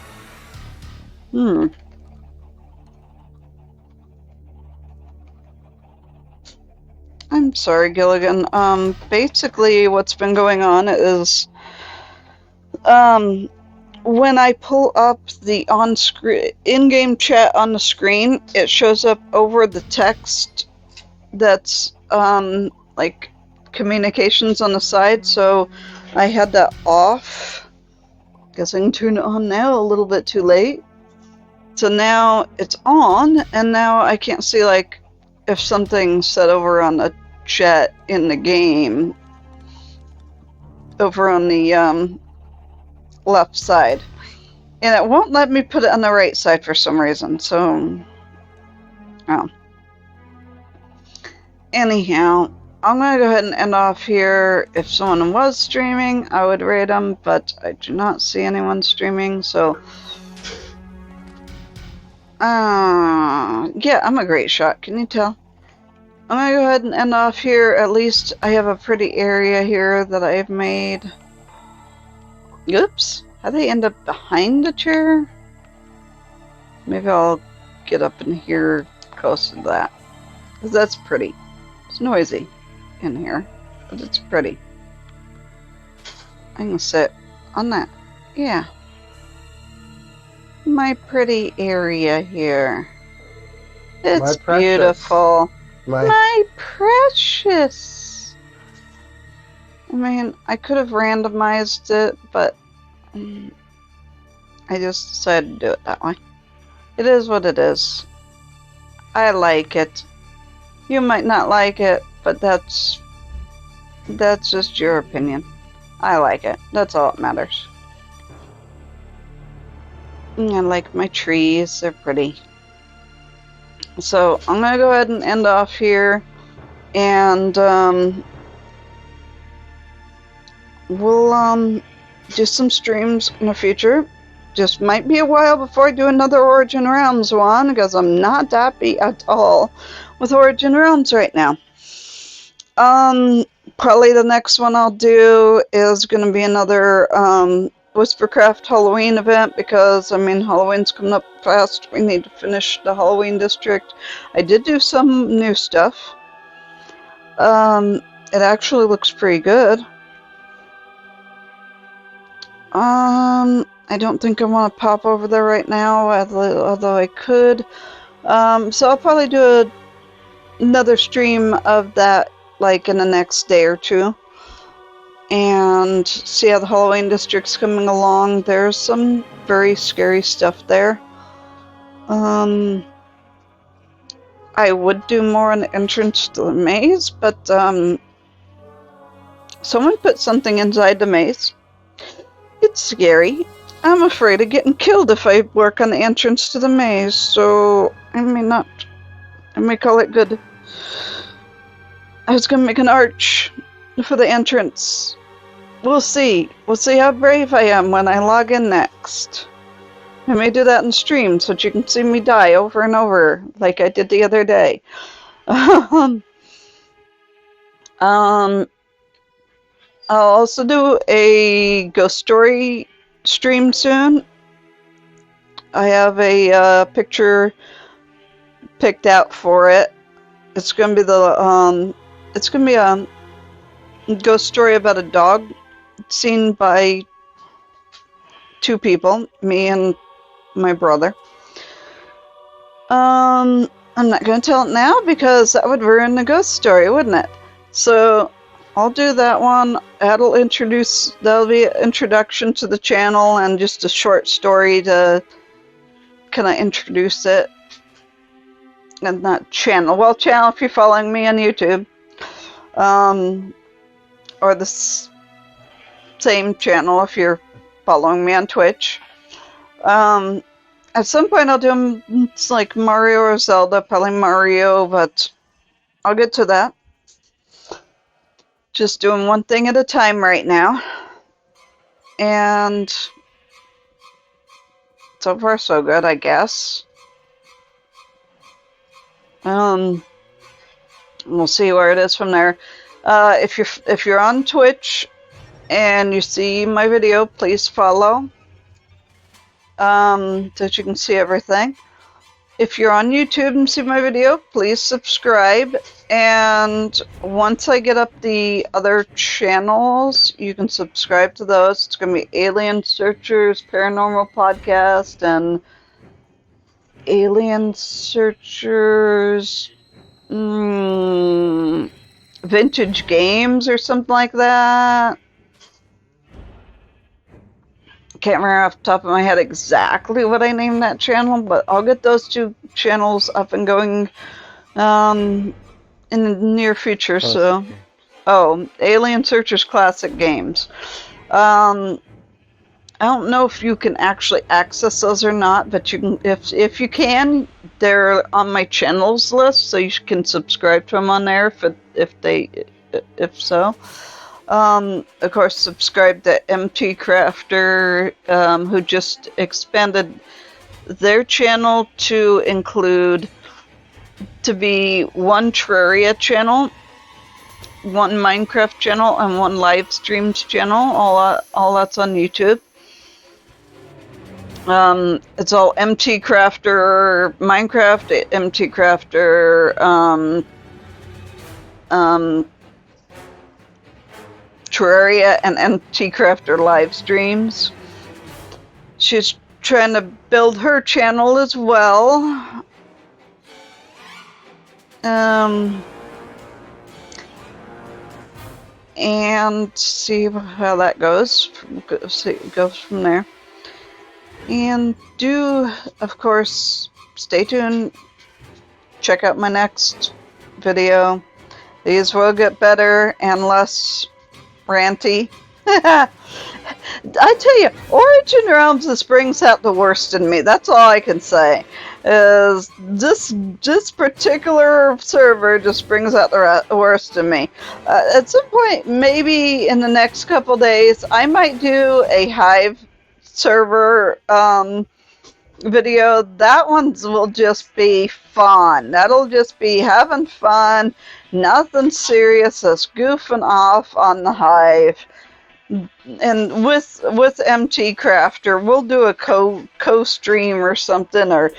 I'm sorry, Gilligan. Basically what's been going on is, when I pull up the on-screen in-game chat on the screen, it shows up over the text that's like communications on the side, so I had that off. Guess I can turn it on now, a little bit too late. So now it's on, and now I can't see like if something's said over on the chat in the game over on the left side, and it won't let me put it on the right side for some reason. So anyhow, I'm gonna go ahead and end off here. If someone was streaming, I would raid them, but I do not see anyone streaming, so yeah, I'm a great shot, can you tell? I'm gonna go ahead and end off here. At least I have a pretty area here that I've made. Oops, how'd they end up behind the chair? Maybe I'll get up in here close to that, because that's pretty. It's noisy in here, but it's pretty. I can sit on that. Yeah. My pretty area here. It's beautiful. My precious. I mean, I could have randomized it, but I just decided to do it that way. It is what it is. I like it. You might not like it, but that's just your opinion. I like it. That's all that matters. I like my trees, they're pretty. So I'm gonna go ahead and end off here, and we'll do some streams in the future. Just might be a while before I do another Origin Realms one, because I'm not happy at all with Origin Realms right now. Probably the next one I'll do is going to be another Whispercraft Halloween event, because I mean Halloween's coming up fast. We need to finish the Halloween district. I did do some new stuff. It actually looks pretty good. I don't think I want to pop over there right now, although I could. So I'll probably do another stream of that, like in the next day or two, and see how the Halloween district's coming along. There's some very scary stuff there. I would do more on the entrance to the maze, but someone put something inside the maze. It's scary. I'm afraid of getting killed if I work on the entrance to the maze, so I may call it good. I was gonna make an arch for the entrance. We'll see. We'll see how brave I am when I log in next. I may do that in stream so that you can see me die over and over like I did the other day. I'll also do a ghost story stream soon. I have a picture picked out for it. It's gonna be a ghost story about a dog seen by two people, me and my brother. I'm not gonna tell it now because that would ruin the ghost story, wouldn't it? So I'll do that one. That'll be an introduction to the channel and just a short story to kind of introduce it. And not channel. Well, channel if you're following me on YouTube. Or the same channel if you're following me on Twitch. At some point I'll do it's like Mario or Zelda, probably Mario, but I'll get to that. Just doing one thing at a time right now. And so far so good, I guess. We'll see where it is from there. If you're on Twitch and you see my video, please follow, so that you can see everything. If you're on YouTube and see my video, please subscribe. And once I get up the other channels, you can subscribe to those. It's going to be Alien Searchers Paranormal Podcast and Alien Searchers Vintage Games or something like that. Can't remember off the top of my head exactly what I named that channel, but I'll get those two channels up and going in the near future. Alien Searchers Classic Games. I don't know if you can actually access those or not, but you can. If you can, they're on my channels list, so you can subscribe to them on there if so. Of course, subscribe to MT Crafter, who just expanded their channel to be one Terraria channel, one Minecraft channel, and one live streams channel. All that's on YouTube. It's all MT Crafter Minecraft, MT Crafter Terraria, and MT Crafter live streams. She's trying to build her channel as well. And see how that goes. Goes from there. And of course, stay tuned. Check out my next video. These will get better and less ranty. I tell you, Origin Realms just brings out the worst in me. That's all I can say. Is this particular server just brings out the worst in me. At some point, maybe in the next couple days, I might do a Hive server video. That one will just be fun. That'll just be having fun. Nothing serious. Just goofing off on the Hive. And with MT Crafter, we'll do a co-stream or something, or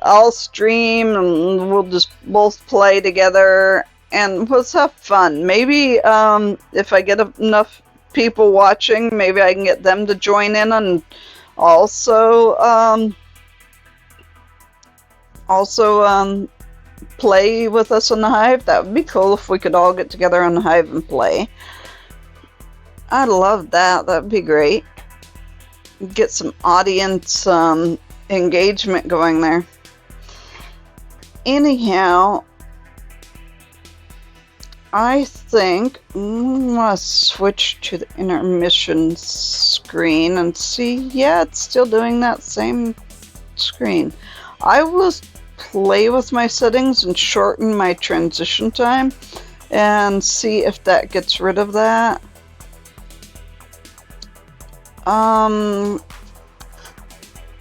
I'll stream and we'll just both play together and let's have fun. Maybe if I get enough people watching, maybe I can get them to join in and also play with us on the Hive. That would be cool if we could all get together on the Hive and play. I'd love that. That'd be great. Get some audience engagement going there. Anyhow, I think I'm gonna switch to the intermission screen and see. Yeah, it's still doing that same screen. I will play with my settings and shorten my transition time and see if that gets rid of that.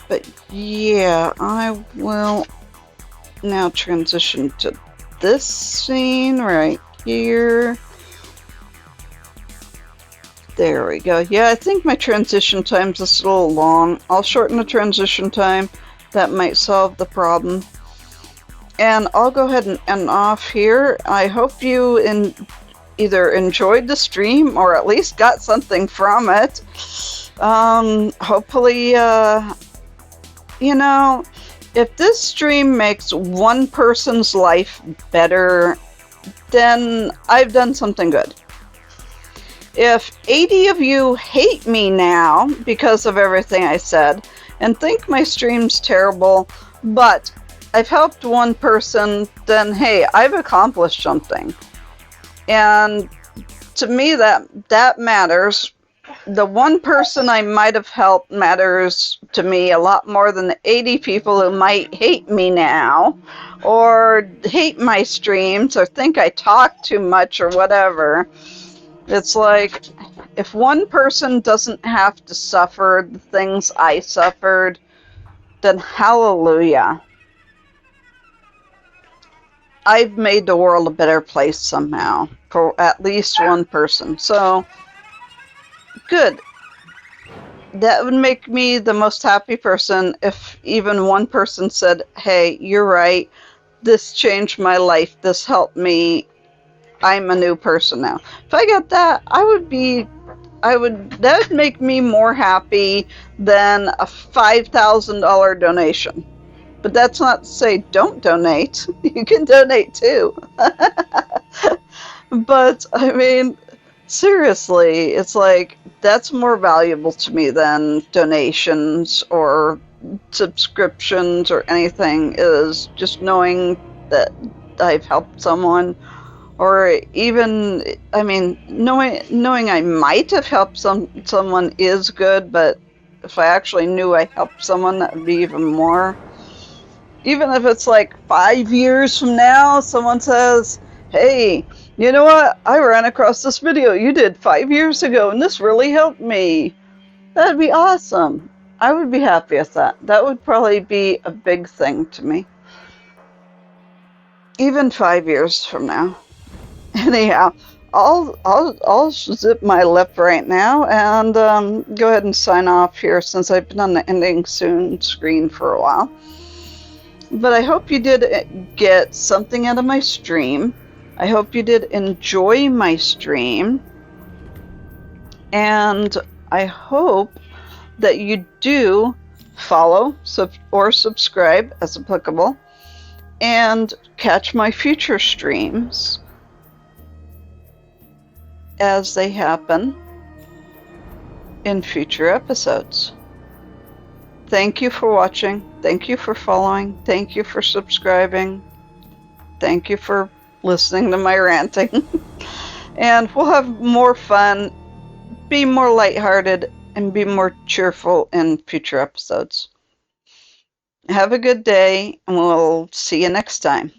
But yeah, I will now transition to this scene right here. There we go. Yeah, I think my transition time's just a little long. I'll shorten the transition time. That might solve the problem. And I'll go ahead and end off here. I hope you either enjoyed the stream or at least got something from it. Hopefully, you know, if this stream makes one person's life better, then I've done something good. If 80 of you hate me now because of everything I said and think my stream's terrible, but I've helped one person, then hey, I've accomplished something. And to me, that matters. The one person I might have helped matters to me a lot more than the 80 people who might hate me now or hate my streams or think I talk too much or whatever. It's like, if one person doesn't have to suffer the things I suffered, then hallelujah. I've made the world a better place somehow for at least one person. So, good. That would make me the most happy person if even one person said, hey, you're right. This changed my life. This helped me. I'm a new person now. If I got that, that would make me more happy than a $5,000 donation. But that's not to say don't donate. You can donate too. But, I mean, seriously, it's like, that's more valuable to me than donations or subscriptions or anything, is just knowing that I've helped someone. Or even, I mean, knowing I might have helped someone is good, but if I actually knew I helped someone, that would be even more. Even if it's like 5 years from now, someone says, hey, you know what? I ran across this video you did 5 years ago, and this really helped me. That'd be awesome. I would be happy with that. That would probably be a big thing to me. Even 5 years from now. Anyhow, I'll zip my lip right now and go ahead and sign off here since I've been on the ending soon screen for a while. But I hope you did get something out of my stream. I hope you did enjoy my stream. And I hope that you do follow or subscribe as applicable and catch my future streams as they happen in future episodes. Thank you for watching. Thank you for following. Thank you for subscribing. Thank you for listening to my ranting. And we'll have more fun, be more lighthearted, and be more cheerful in future episodes. Have a good day, and we'll see you next time.